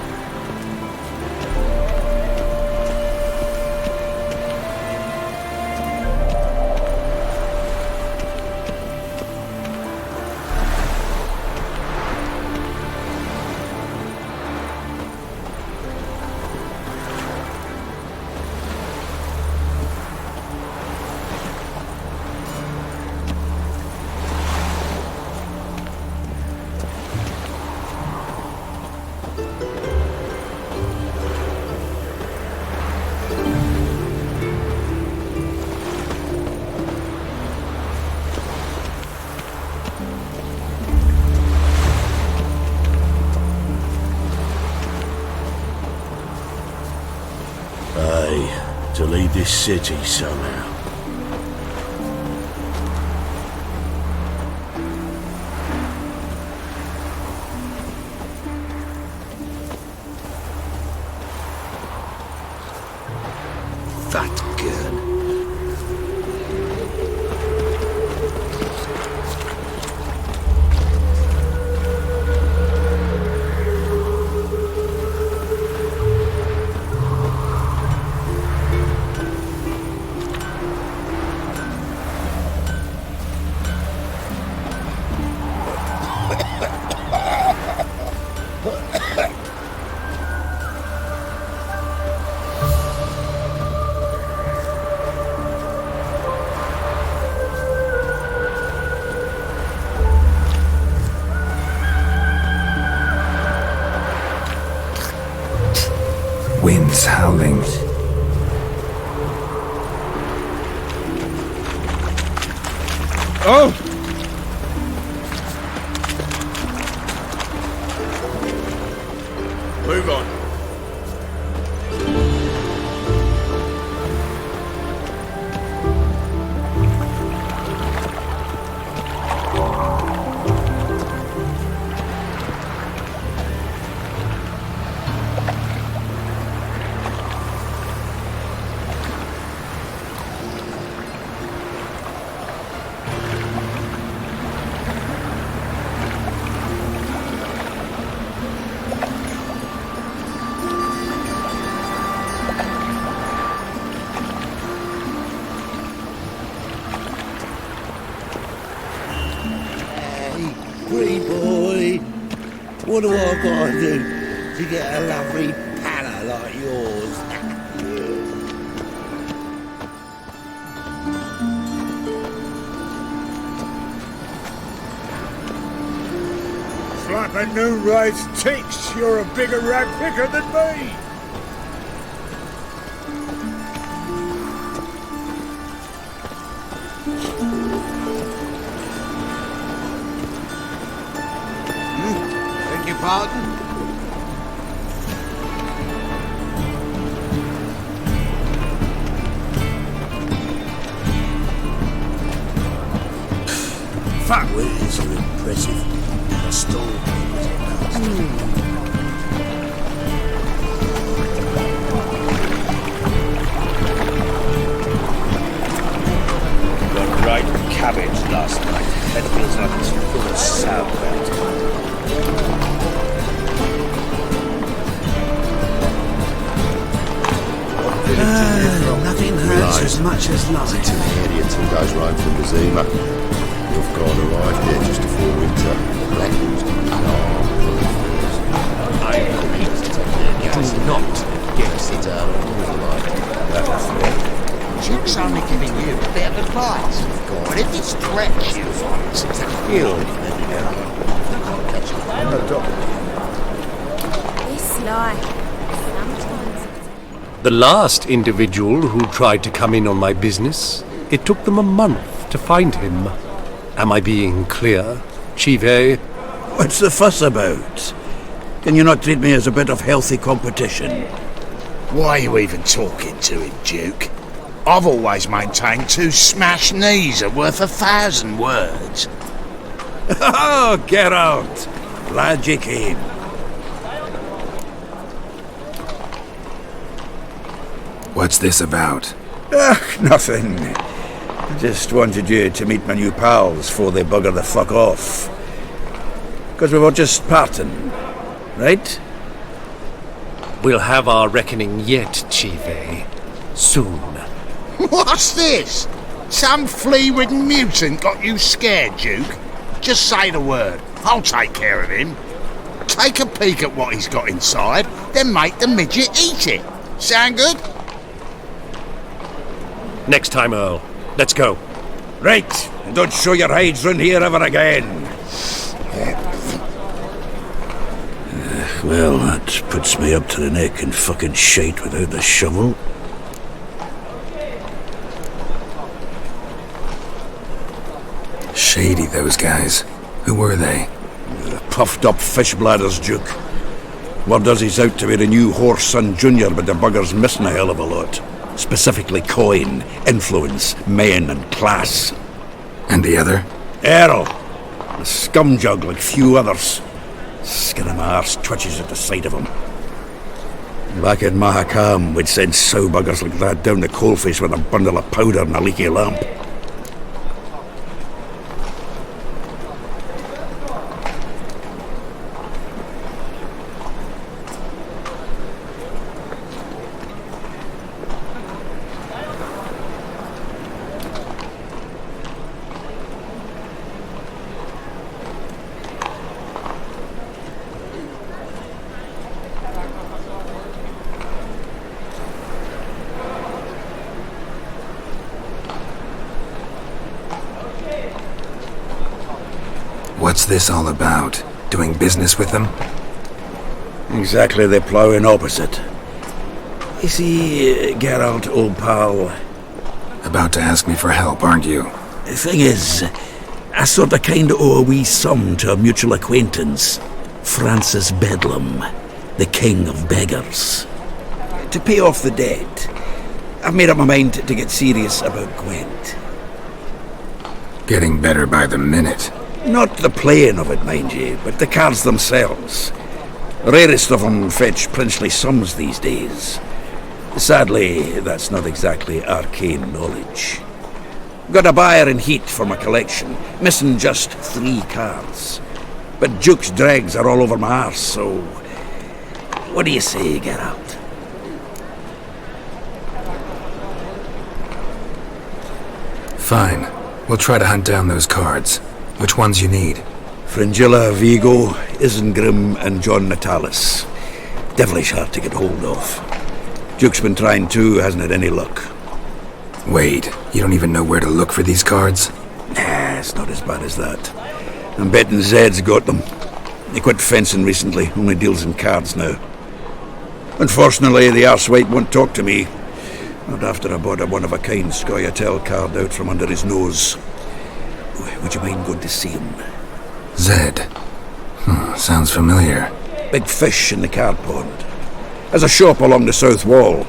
To lead this city somehow. Fat gun. Winds howling. Oh! Move on. Pretty boy, what do I gotta do to get a lovely panna like yours? Flapping new rice ticks, you're a bigger rat picker than me. Beg your pardon? Fat wheels are impressive. A stall Got right cabbage last night. That feels like it's full of sauerkraut. Nothing hurts as much as life. It's an idiot who goes round from Bazima. You've got arrived here just before winter. Blackwood's unarmed. Do not get it Chick's only giving you a bit of advice. But if it stretches you to kill This life. The last individual who tried to come in on my business, it took them a month to find him. Am I being clear, Chive? What's the fuss about? Can you not treat me as a bit of healthy competition? Why are you even talking to him, Duke? I've always maintained 2 smashed knees are worth 1,000 words. Oh, get out! Glad you came. What's this about? Nothing. Just wanted you to meet my new pals before they bugger the fuck off. Because we were just parting, right? We'll have our reckoning yet, Chief. Soon. What's this? Some flea-ridden mutant got you scared, Duke? Just say the word. I'll take care of him. Take a peek at what he's got inside, then make the midget eat it. Sound good? Next time, Earl. Let's go. Right, and don't show your hides round here ever again. Well, that puts me up to the neck in fucking shite without the shovel. Shady, those guys. Who were they? Puffed up fish bladders, Duke. Word does he's out to be the new Whoreson Jr., but the bugger's missing a hell of a lot. Specifically coin, influence, men, and class. And the other? Earl. A scumjug like few others. Skin of my arse twitches at the sight of him. Back in Mahakam, we'd send sow buggers like that down the coalface with a bundle of powder and a leaky lamp. What's this all about? Doing business with them? Exactly the ploughing opposite. You see, Geralt, old pal... About to ask me for help, aren't you? The thing is, I sort of kinda owe a wee sum to a mutual acquaintance. Francis Bedlam, the king of beggars. To pay off the debt, I've made up my mind to get serious about Gwent. Getting better by the minute. Not the playing of it, mind you, but the cards themselves. Rarest of them fetch princely sums these days. Sadly, that's not exactly arcane knowledge. Got a buyer in heat for my collection, missing just 3 cards. But Duke's dregs are all over my arse, so... What do you say, Geralt? Fine. We'll try to hunt down those cards. Which ones you need? Fringilla, Vigo, Isengrim, and John Natalis. Devilish hard to get hold of. Duke's been trying too, hasn't had any luck. Wait, you don't even know where to look for these cards? Nah, it's not as bad as that. I'm betting Zed's got them. He quit fencing recently, only deals in cards now. Unfortunately, the arsewite won't talk to me. Not after I bought a one-of-a-kind Scoia'tael card out from under his nose. Would you mind going to see him? Zed. Sounds familiar. Big fish in the card pond. Has a shop along the south wall.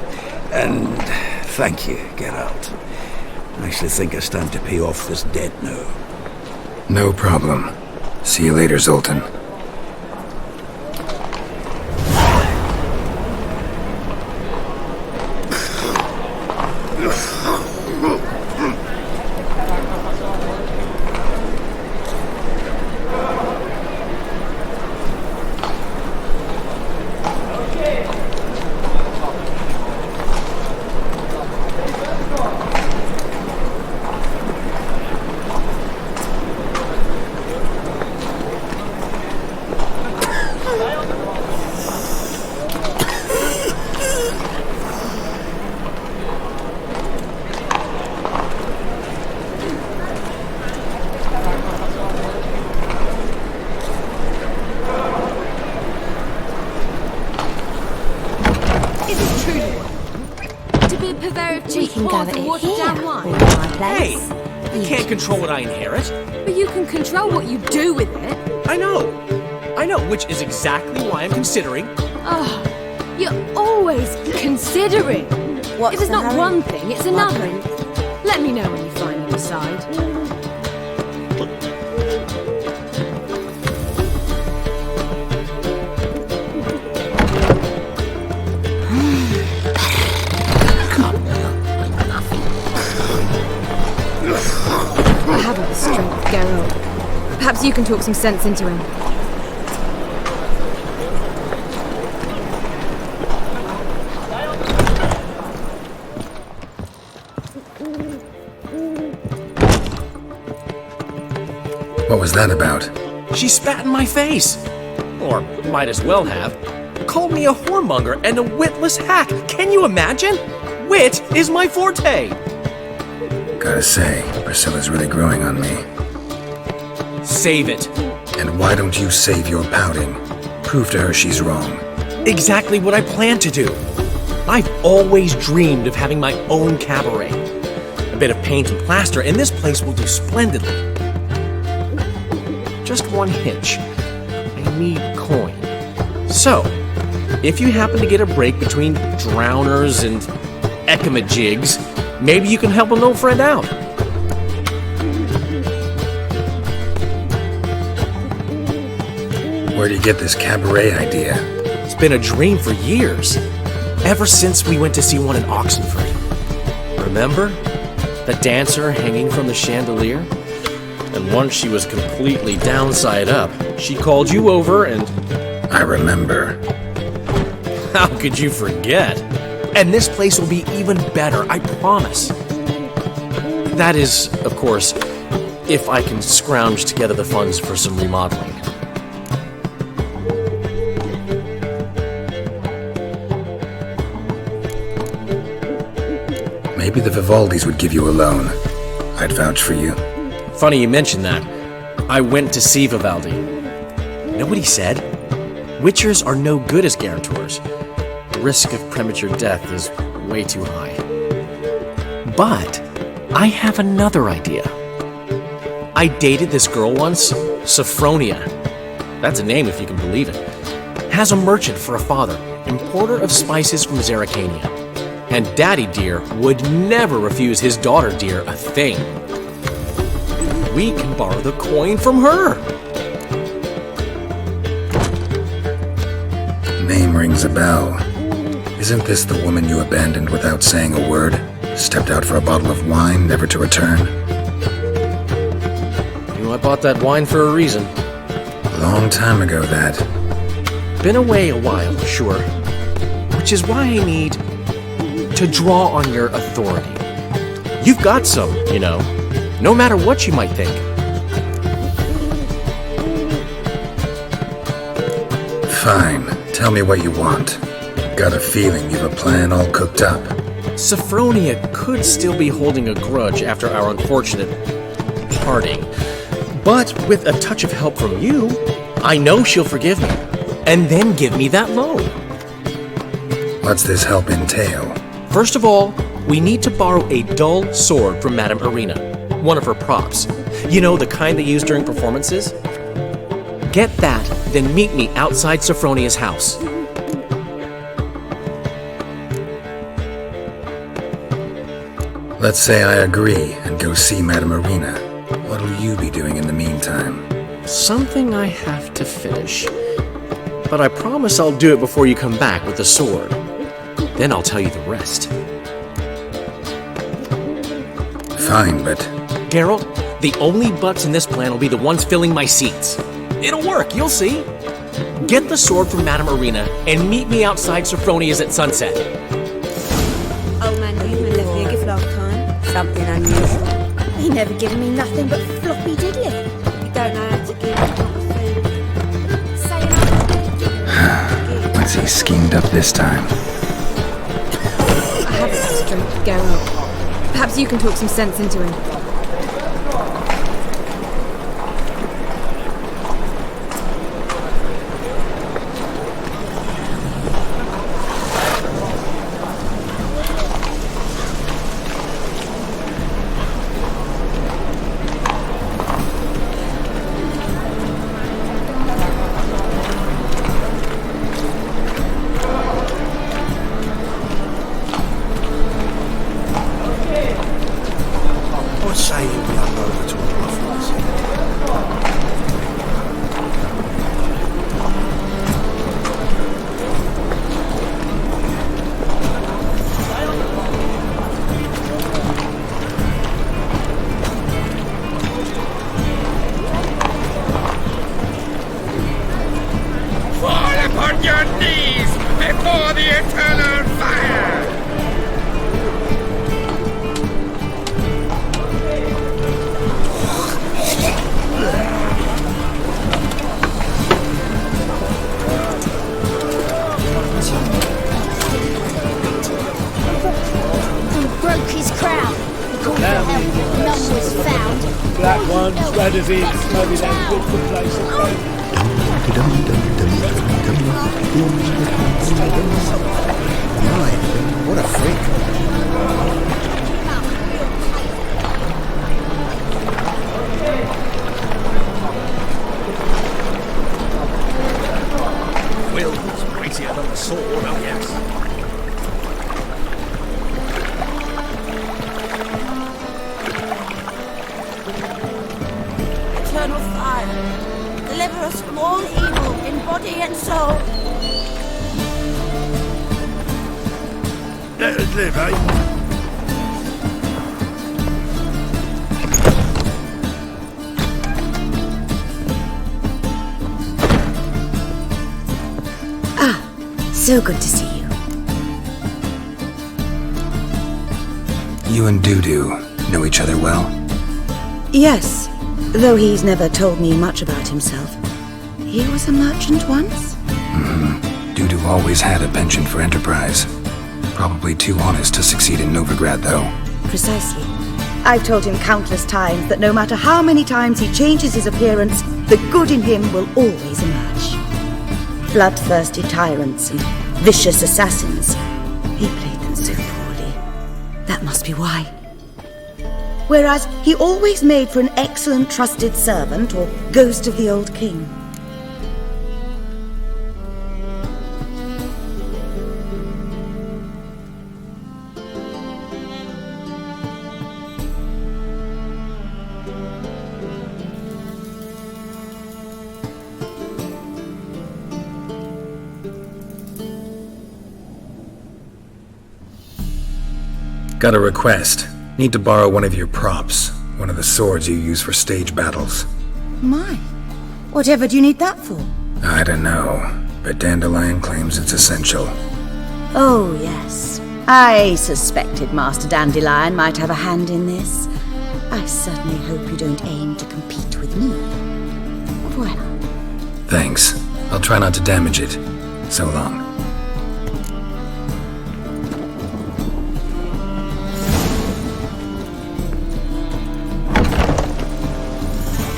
And thank you, Geralt. I actually think I stand to pay off this debt now. No problem. See you later, Zoltan. Hey, I can't control what I inherit. But you can control what you do with it. I know. I know, which is exactly why I'm considering. Oh, you're always considering. What's if it's the not hurry? one thing, it's another. Let me know when you finally decide. I haven't the strength, Geralt. Perhaps you can talk some sense into him. What was that about? She spat in my face. Or might as well have. Called me a whoremonger and a witless hack. Can you imagine? Wit is my forte. Gotta say, Priscilla's really growing on me. Save it. And why don't you save your pouting? Prove to her she's wrong. Exactly what I plan to do. I've always dreamed of having my own cabaret. A bit of paint and plaster, and this place will do splendidly. Just one hitch. I need coin. So, if you happen to get a break between drowners and ekamajigs, maybe you can help an old friend out. Where do you get this cabaret idea? It's been a dream for years. Ever since we went to see one in Oxenford. Remember? The dancer hanging from the chandelier? And once she was completely downside up, she called you over and... I remember. How could you forget? And this place will be even better, I promise. That is, of course, if I can scrounge together the funds for some remodeling. Maybe the Vivaldis would give you a loan. I'd vouch for you. Funny you mention that. I went to see Vivaldi. You know what he said? Witchers are no good as guarantors. The risk of premature death is way too high. But I have another idea. I dated this girl once, Sophronia. That's a name if you can believe it. Has a merchant for a father, importer of spices from Zerrikania. And Daddy Dear would never refuse his daughter Dear a thing. We can borrow the coin from her. Name rings a bell. Isn't this the woman you abandoned without saying a word? Stepped out for a bottle of wine, never to return? You know, I bought that wine for a reason. Long time ago, that. Been away a while, sure. Which is why I need to draw on your authority. You've got some, you know, no matter what you might think. Fine. Tell me what you want. Got a feeling you've a plan all cooked up. Sophronia could still be holding a grudge after our unfortunate parting. But with a touch of help from you, I know she'll forgive me. And then give me that loan. What's this help entail? First of all, we need to borrow a dull sword from Madame Irina, one of her props. You know, the kind they use during performances? Get that, then meet me outside Sophronia's house. Let's say I agree and go see Madame Irina. What'll you be doing in the meantime? Something I have to finish. But I promise I'll do it before you come back with the sword. Then I'll tell you the rest. Fine, but... Geralt, the only butts in this plan will be the ones filling my seats. It'll work, you'll see. Get the sword from Madame Irina and meet me outside Sophronia's at sunset. Old man Newman left me a gift last time. Something unusual. He never given me nothing but floppy diddly. You don't know how to give food. Say another. What's he schemed up this time? I haven't the strength, Geralt. Perhaps you can talk some sense into him. Black ones, red as ink, maybe them good for place of fame. My, what a freak. Will's weightier than the sword, oh yes. Eternal fire, deliver us from all evil in body and soul. Let us live, eh? So good to see you. You and Dudu know each other well? Yes, though he's never told me much about himself. He was a merchant once? Dudu always had a penchant for enterprise. Probably too honest to succeed in Novigrad, though. Precisely. I've told him countless times that no matter how many times he changes his appearance, the good in him will always emerge. Bloodthirsty tyrants and vicious assassins. He played them so poorly. That must be why. Whereas he always made for an excellent trusted servant or ghost of the old king. Got a request. Need to borrow one of your props. One of the swords you use for stage battles. My, whatever do you need that for? I don't know, but Dandelion claims it's essential. Oh, yes. I suspected Master Dandelion might have a hand in this. I certainly hope you don't aim to compete with me. Voilà. Thanks. I'll try not to damage it. So long.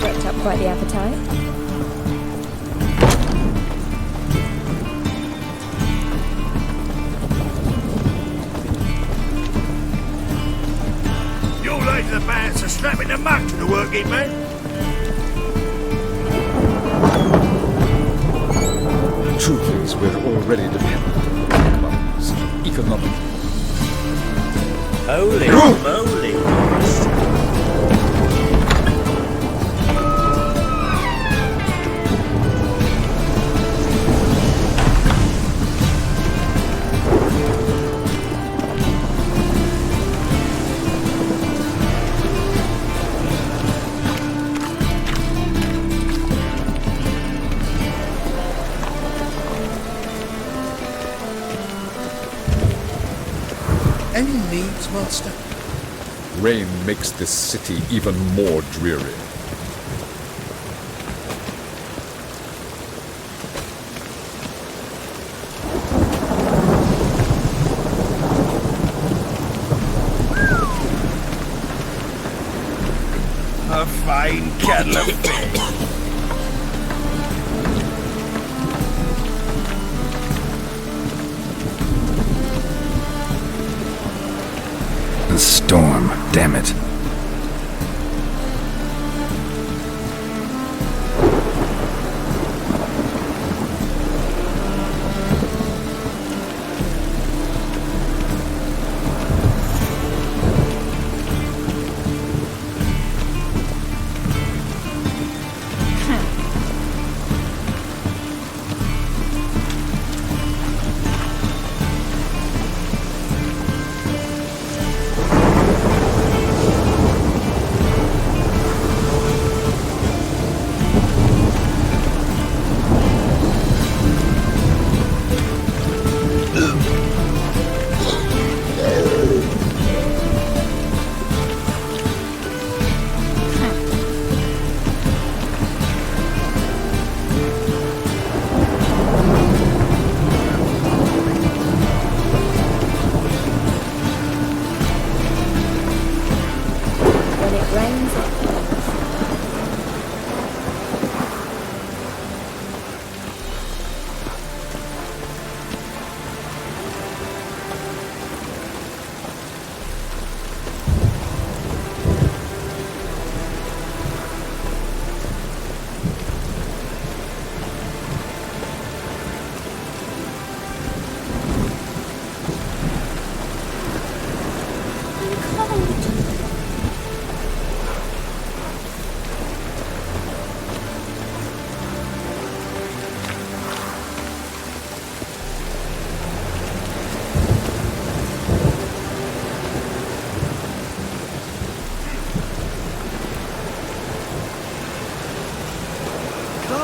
Worked up quite the appetite. You're late to the bands for snapping the muck to the working man. The truth is, we're already dependent on commodities, economically. Holy moly! Any needs, Master? Rain makes this city even more dreary. A fine kettle of fish. The storm, damn it.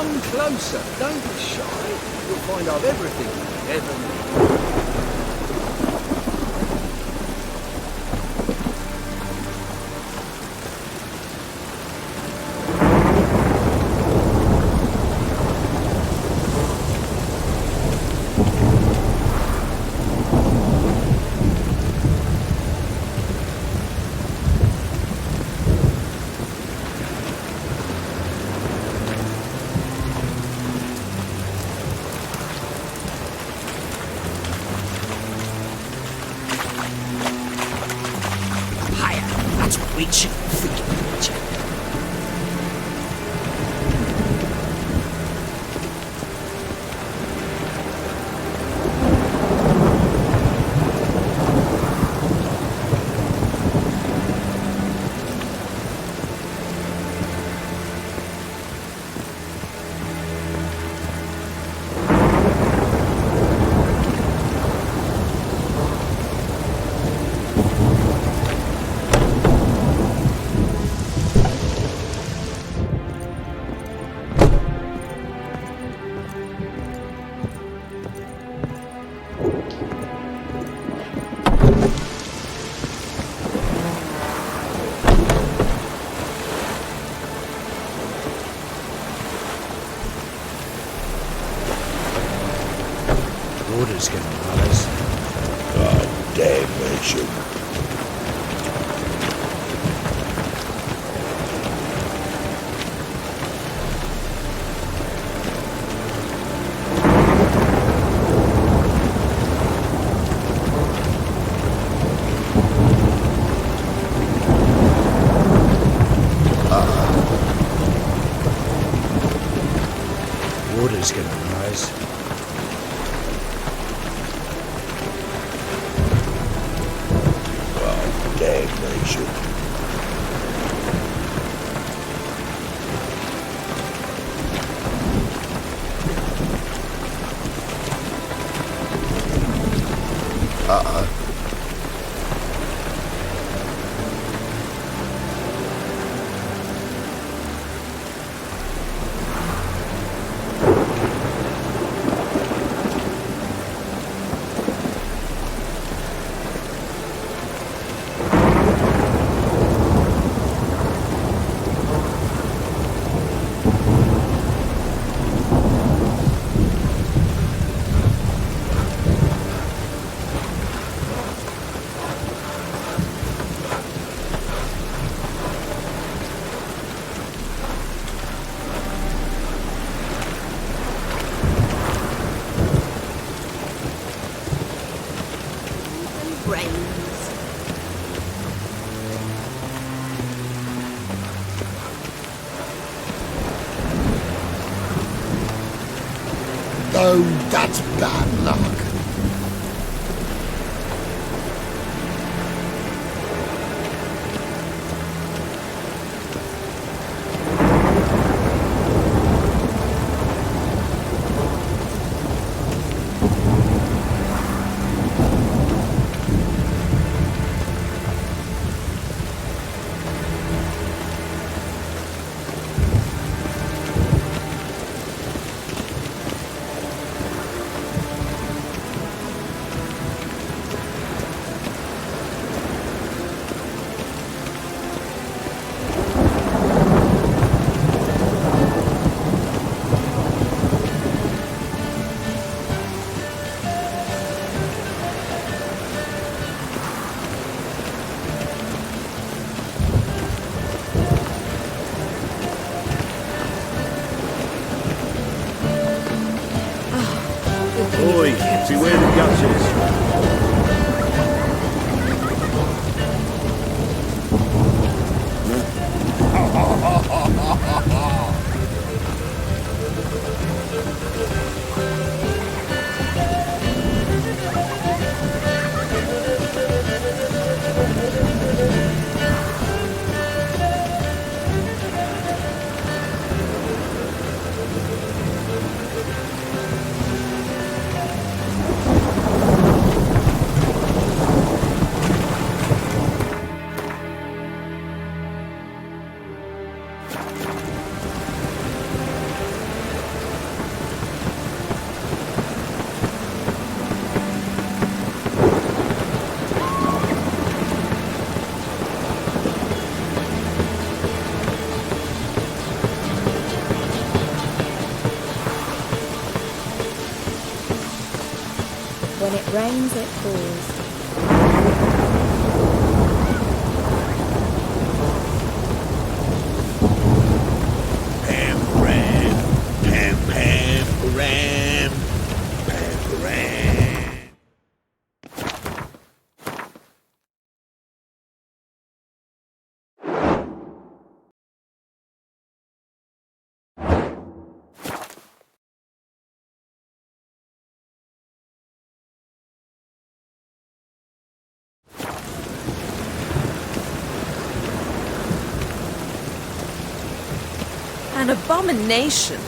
Come closer. Don't be shy. You'll find I've everything you ever need. That's what we should think about you. Order's gonna rise. God damnation. Order's gonna rise. Damnation. Oh, that's bad luck. Oi, beware the gutters. when it rains, it pours. An abomination.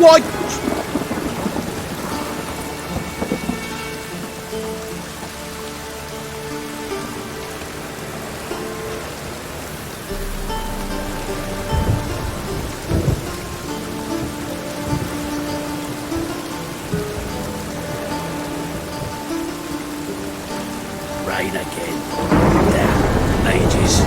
Why? Rain again. Damn ages.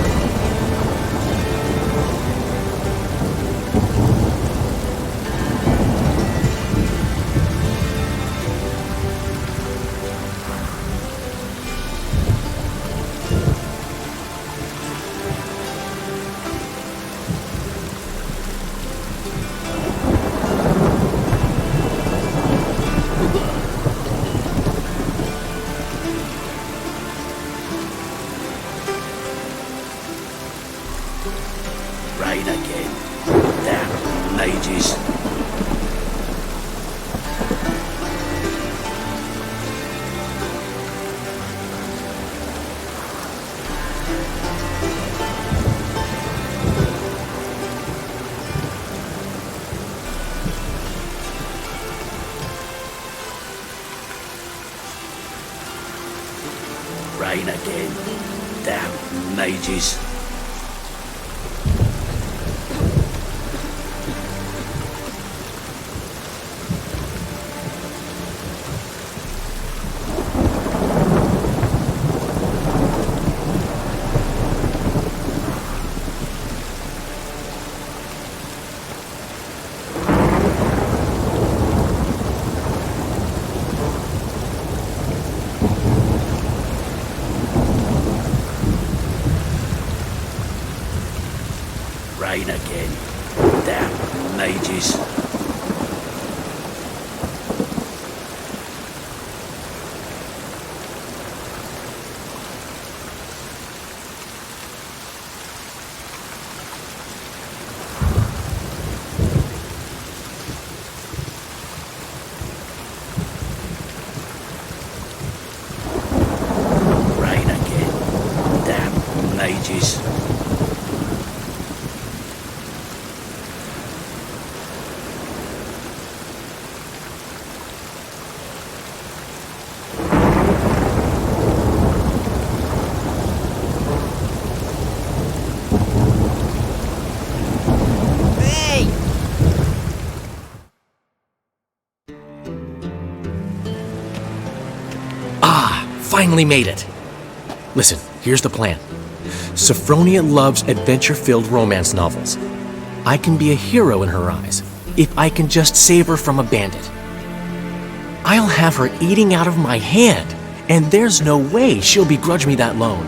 Rain again. Damn ages. Rain again. Damn mages. Rain again. Damn mages. Rain again. Damn mages. Finally made it. Listen, here's the plan. Sophronia loves adventure-filled romance novels. I can be a hero in her eyes if I can just save her from a bandit. I'll have her eating out of my hand, and there's no way she'll begrudge me that loan.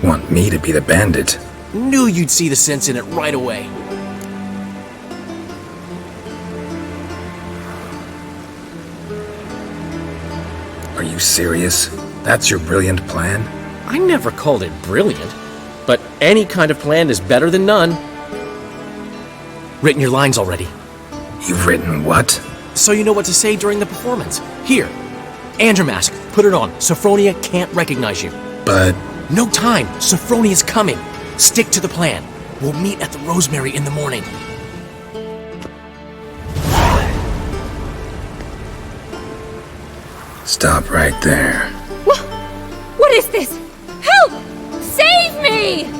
Want me to be the bandit? Knew you'd see the sense in it right away. Are you serious? That's your brilliant plan? I never called it brilliant, but any kind of plan is better than none. Written your lines already. You've written what? So you know what to say during the performance. Here, Andromask, put it on. Sophronia can't recognize you. But... No time. Sophronia's coming. Stick to the plan. We'll meet at the Rosemary in the morning. Stop right there. What is this? Help! Save me!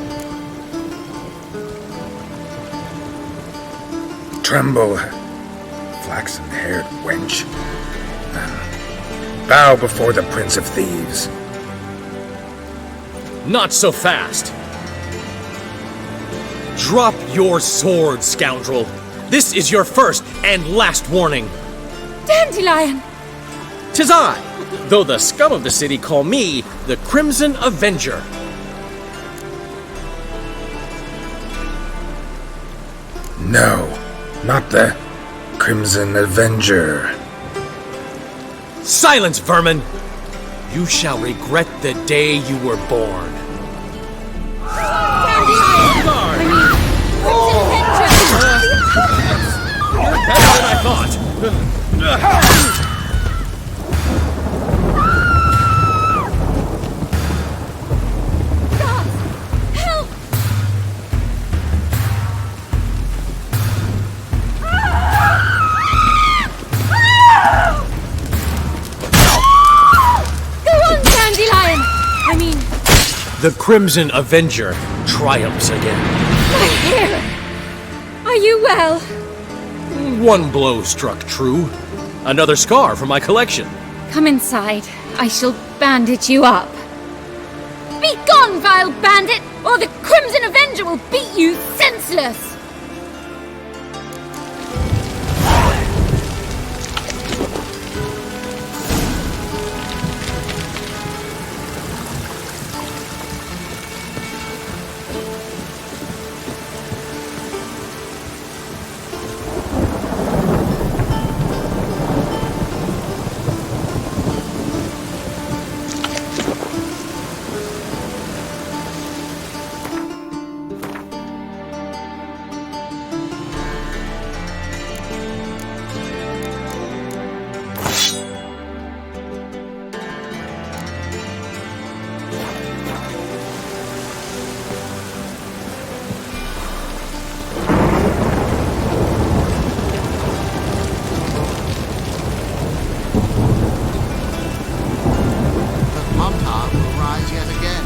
Tremble, flaxen-haired wench. Bow before the Prince of Thieves. Not so fast. Drop your sword, scoundrel. This is your first and last warning. Dandelion! 'Tis I, though the scum of the city call me the Crimson Avenger. No, not the Crimson Avenger. Silence, vermin! You shall regret the day you were born. You're better than I thought. I mean, The Crimson Avenger triumphs again. my hair! Are you well? One blow struck true. Another scar from my collection. Come inside. I shall bandage you up. Be gone, vile bandit, or the Crimson Avenger will beat you senseless! Montar will rise yet again.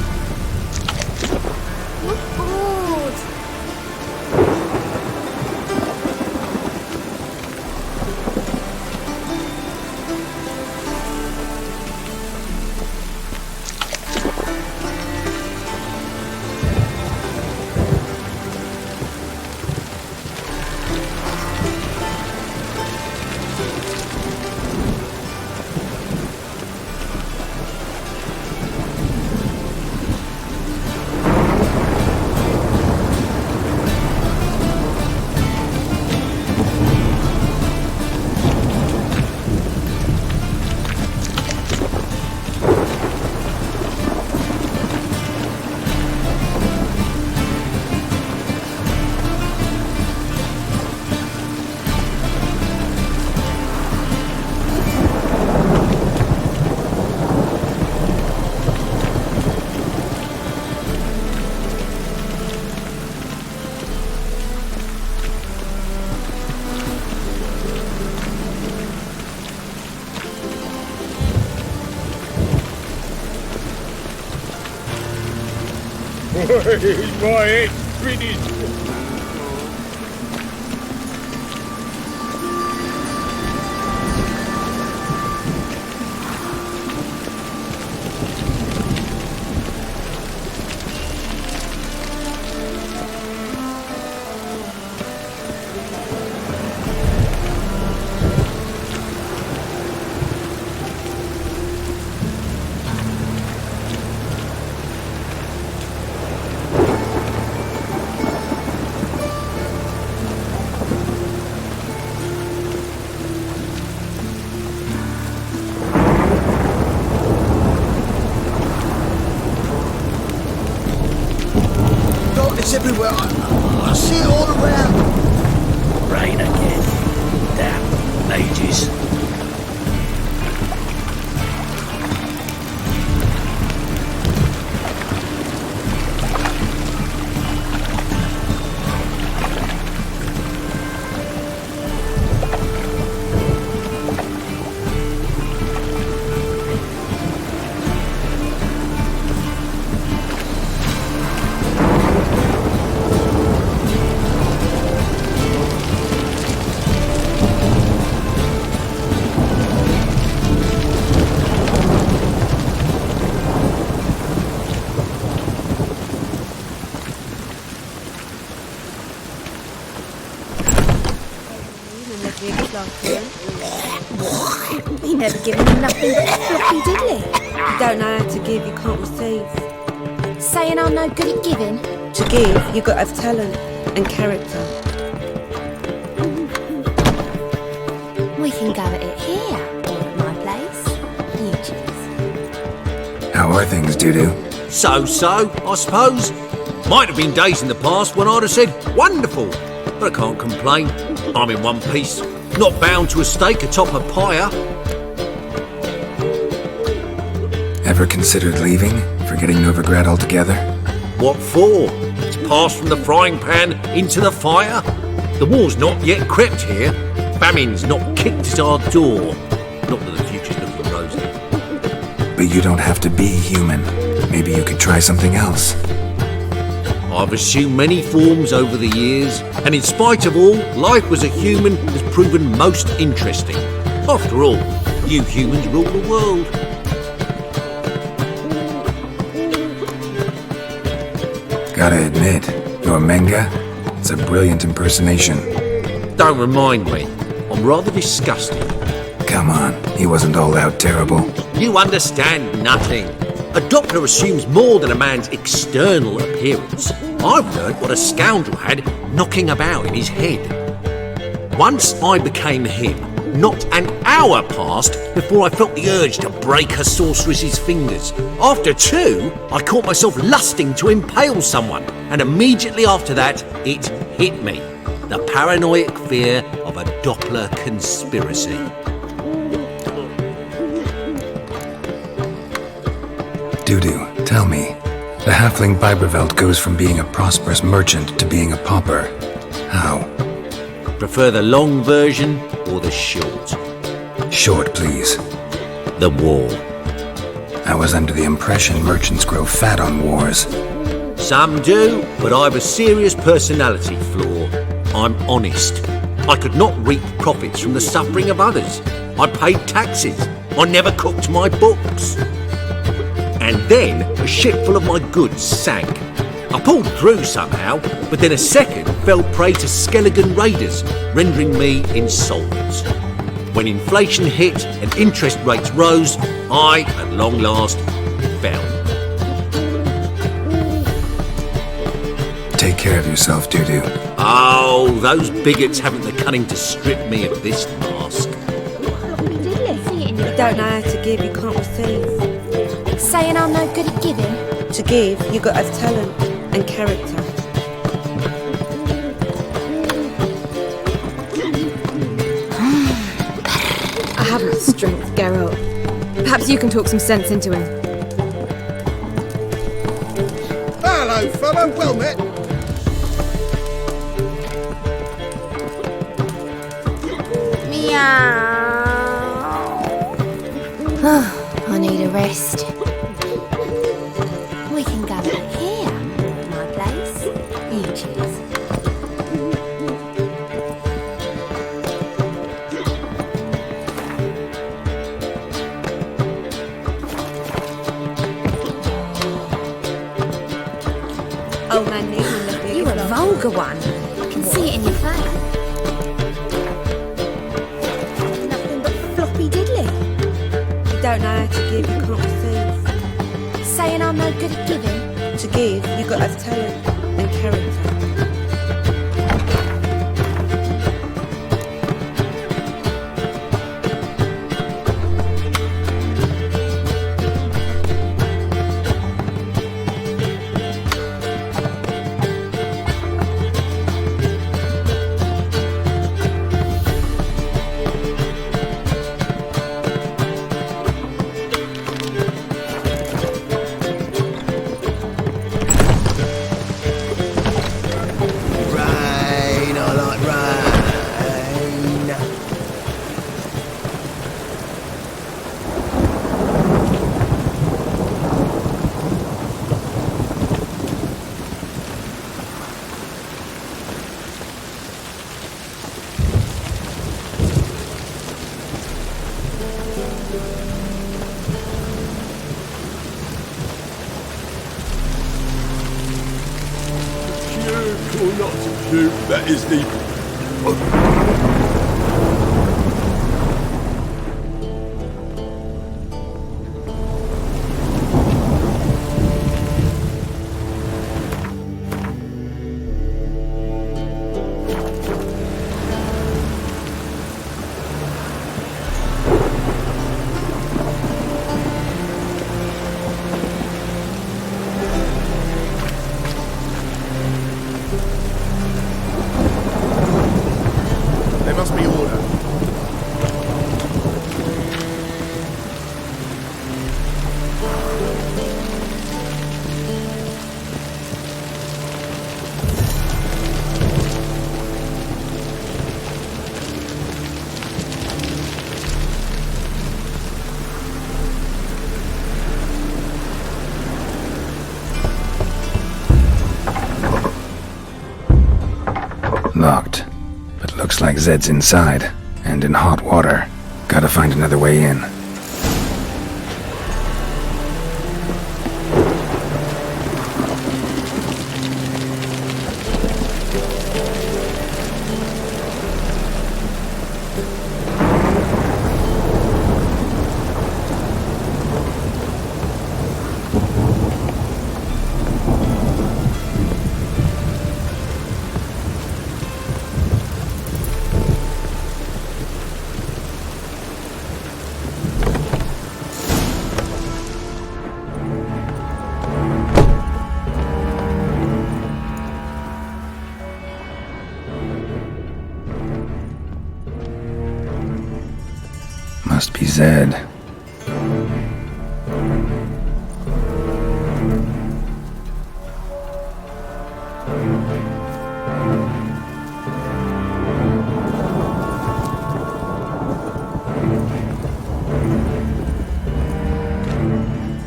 My head's finished. Darkness everywhere. I see it all around. Rain again. Damn mages. He never given you nothing but floppy diddly. Don't know how to give, you can't receive. Saying I'm no good at giving. To give, you've got to have talent and character. We can go at it here, or at my place. You choose. How are things, Dudu? So, I suppose. Might have been days in the past when I'd have said, wonderful. But I can't complain. I'm in one piece. Not bound to a stake atop a pyre. Ever considered leaving? Forgetting Novigrad altogether? What for? It's passed from the frying pan into the fire. The war's not yet crept here. Famine's not kicked at our door. Not that the future's looking rosy. But you don't have to be human. Maybe you could try something else. I've assumed many forms over the years, and in spite of all, life as a human has proven most interesting. After all, you humans rule the world. Gotta admit, your Menga, it's a brilliant impersonation. Don't remind me. I'm rather disgusted. Come on, he wasn't all out terrible. You understand nothing. A Doppler assumes more than a man's external appearance. I've learnt what a scoundrel had knocking about in his head. Once I became him, not an hour passed before I felt the urge to break a sorceress's fingers. After 2, I caught myself lusting to impale someone, and immediately after that, it hit me. The paranoid fear of a Doppler conspiracy. Dudu, tell me, the halfling Biberveld goes from being a prosperous merchant to being a pauper. How? Prefer the long version or the short? Short, please. The war. I was under the impression merchants grow fat on wars. Some do, but I've a serious personality flaw. I'm honest. I could not reap profits from the suffering of others. I paid taxes. I never cooked my books. And then a ship full of my goods sank. I pulled through somehow, but then a second fell prey to Skelligan raiders, rendering me insolvent. When inflation hit and interest rates rose, I, at long last, fell. Take care of yourself, Dudu. Oh, those bigots haven't the cunning to strip me of this mask. You don't know how to give, you can't receive. Saying I'm no good at giving? To give, you got to have talent and character. I haven't the strength, Geralt. Perhaps you can talk some sense into him. Hello, fellow. Well met. I need a rest. We can go back here, my place. You choose. Oh, man, you're a vulgar one. I can see it in your face. Nothing but floppy diddly. You don't know how to give, you can't receive. Saying I'm no good at giving? To give, you got to have talent and character. Or not to shoot, that is the... Looks like Zed's inside, and in hot water. Gotta find another way in. Must be Zed.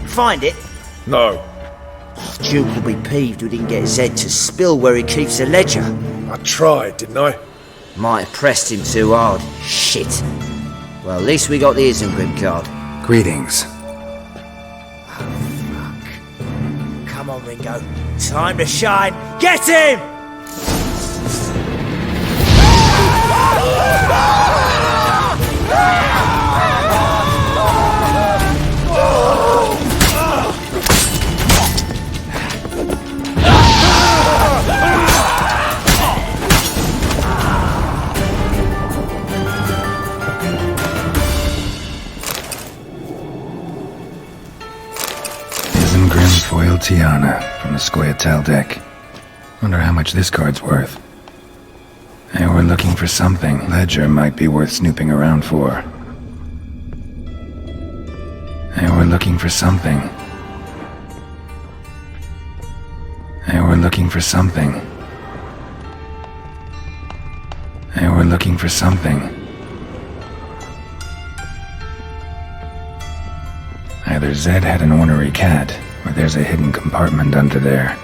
Find it? No. Duke will be peeved we didn't get Zed to spill where he keeps the ledger. I tried, didn't I? Might have pressed him too hard. Shit. Well, at least we got the Isengrim card. Greetings. Come on, Ringo. Time to shine. Get him! Isengrim foil Tiana from the Scoia'tael deck. Wonder how much this card's worth. Hey, we're looking for something. Ledger might be worth snooping around for. Hey, we're looking for something. Hey, we're looking for something. Hey, we're looking for something. Either Zed had an ornery cat, or there's a hidden compartment under there.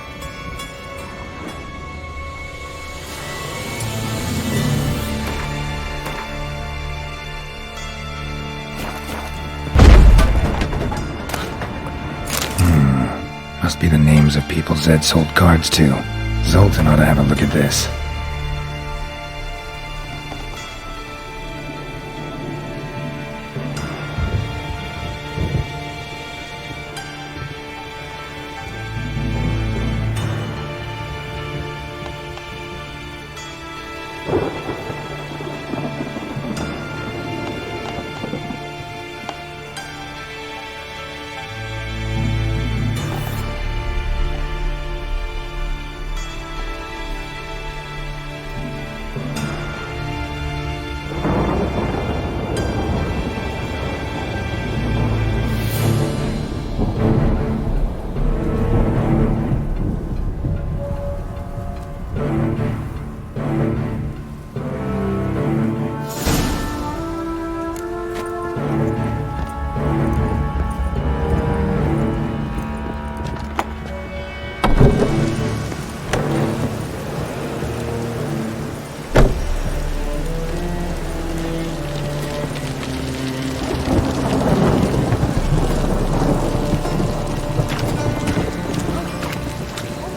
Must be the names of people Zed sold cards to. Zoltan ought to have a look at this.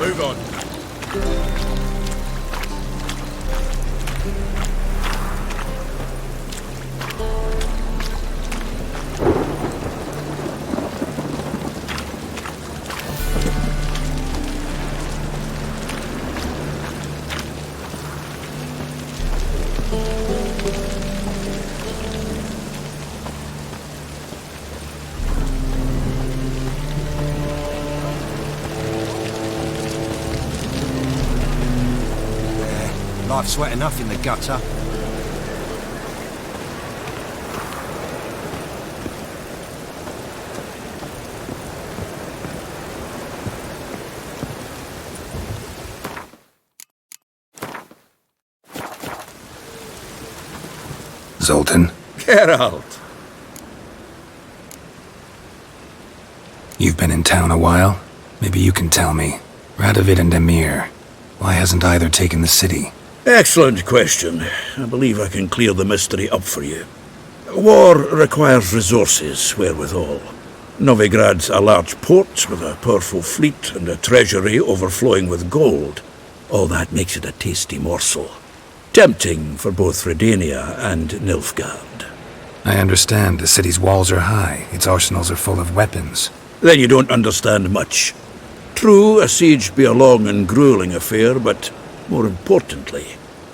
Move on. Life's wet enough in the gutter. Zoltan? Geralt! You've been in town a while? Maybe you can tell me. Radovid and Emir. Why hasn't either taken the city? Excellent question. I believe I can clear the mystery up for you. War requires resources wherewithal. Novigrad's a large port with a powerful fleet and a treasury overflowing with gold. All that makes it a tasty morsel. Tempting for both Redania and Nilfgaard. I understand the city's walls are high, its arsenals are full of weapons. Then you don't understand much. True, a siege be a long and grueling affair, but more importantly,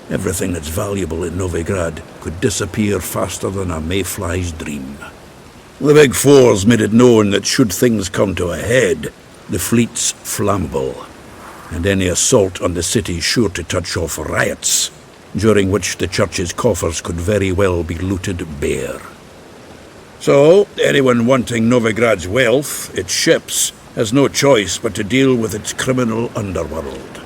everything that's valuable in Novigrad could disappear faster than a mayfly's dream. The Big Four's made it known that should things come to a head, the fleet's flammable, and any assault on the city's sure to touch off riots, during which the church's coffers could very well be looted bare. So, anyone wanting Novigrad's wealth, its ships, has no choice but to deal with its criminal underworld.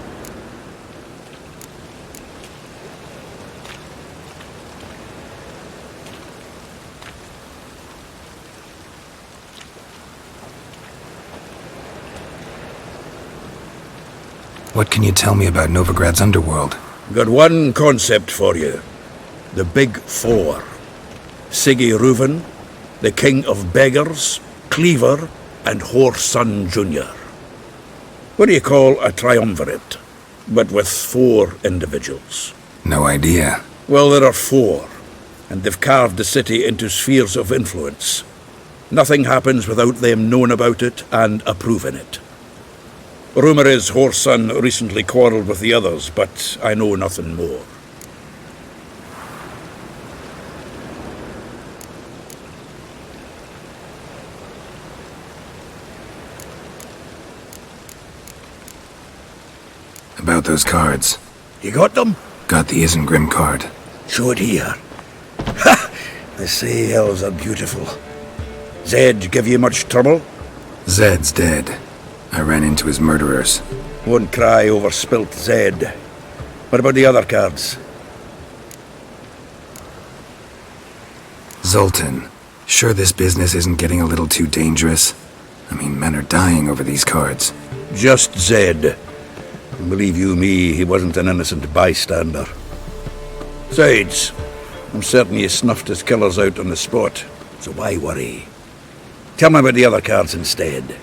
What can you tell me about Novigrad's underworld? Got one concept for you. The Big Four. Siggy Reuven, the King of Beggars, Cleaver, and Whoreson Jr. What do you call a triumvirate, but with 4 individuals? No idea. Well, there are 4, and they've carved the city into spheres of influence. Nothing happens without them knowing about it and approving it. Rumour is Whoreson recently quarrelled with the others, but I know nothing more. About those cards. You got them? Got the Isengrim card. Show it here. Ha! They say elves are beautiful. Zed give you much trouble? Zed's dead. I ran into his murderers. Won't cry over spilt Zed. What about the other cards? Zoltan. Sure this business isn't getting a little too dangerous? I mean, men are dying over these cards. Just Zed. And believe you me, he wasn't an innocent bystander. Besides, I'm certain he snuffed his killers out on the spot, so why worry? Tell me about the other cards instead.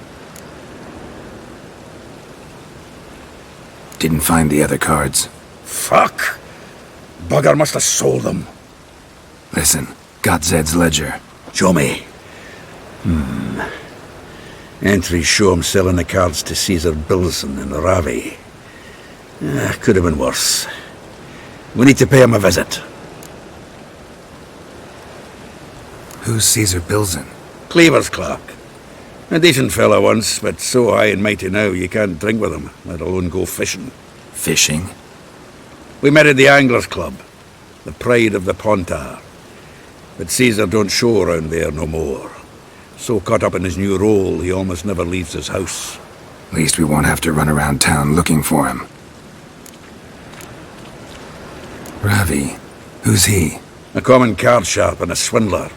Didn't find the other cards. Fuck! Bugger must have sold them. Listen, got Zed's ledger. Show me. Entries show him selling the cards to Caesar Bilson in Ravi. Could have been worse. We need to pay him a visit. Who's Caesar Bilson? Cleaver's clerk. A decent fellow once, but so high and mighty now you can't drink with him, let alone go fishing. Fishing? We met at the Anglers Club, the pride of the Pontar. But Caesar don't show around there no more. So caught up in his new role, he almost never leaves his house. At least we won't have to run around town looking for him. Ravi, who's he? A common card sharp and a swindler.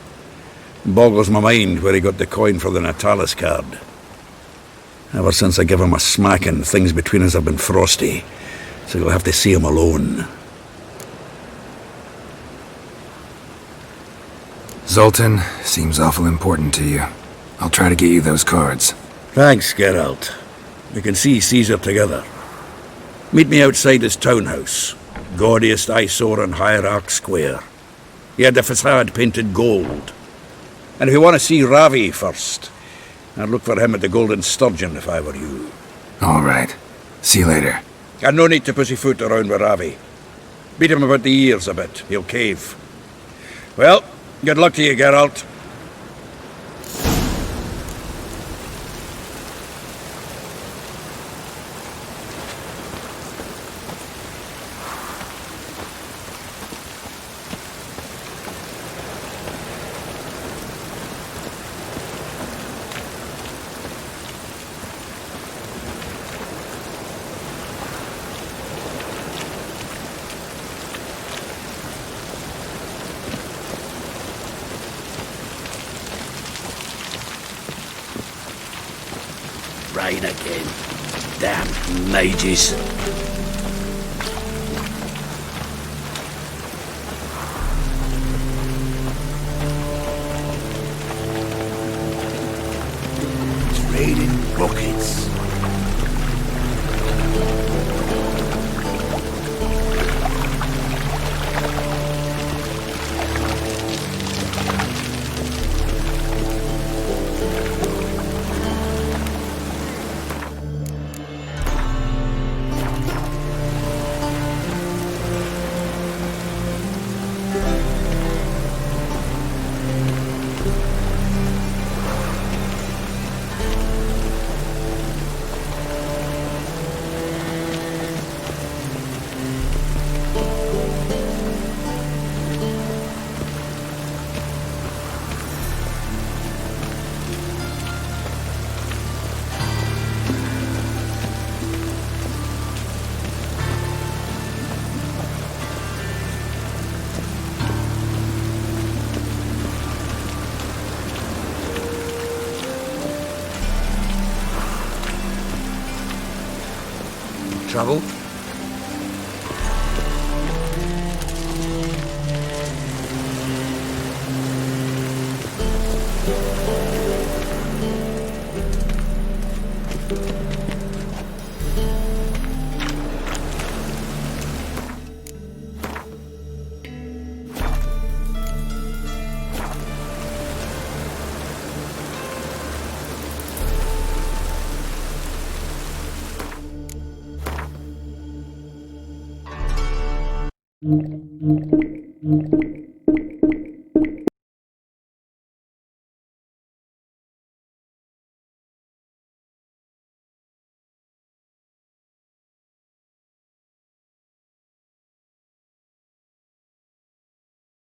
Boggles my mind where he got the coin for the Natalis card. Ever since I gave him a smacking, things between us have been frosty, so you'll have to see him alone. Zoltan, seems awful important to you. I'll try to get you those cards. Thanks, Geralt. We can see Caesar together. Meet me outside his townhouse, gaudiest eyesore on Hierarch Square. He had the facade painted gold. And if you want to see Ravi first, I'd look for him at the Golden Sturgeon if I were you. All right. See you later. And no need to pussyfoot around with Ravi. Beat him about the ears a bit. He'll cave. Well, good luck to you, Geralt. Rain again. Damn mages. reading buckets. Trouble? Thank you.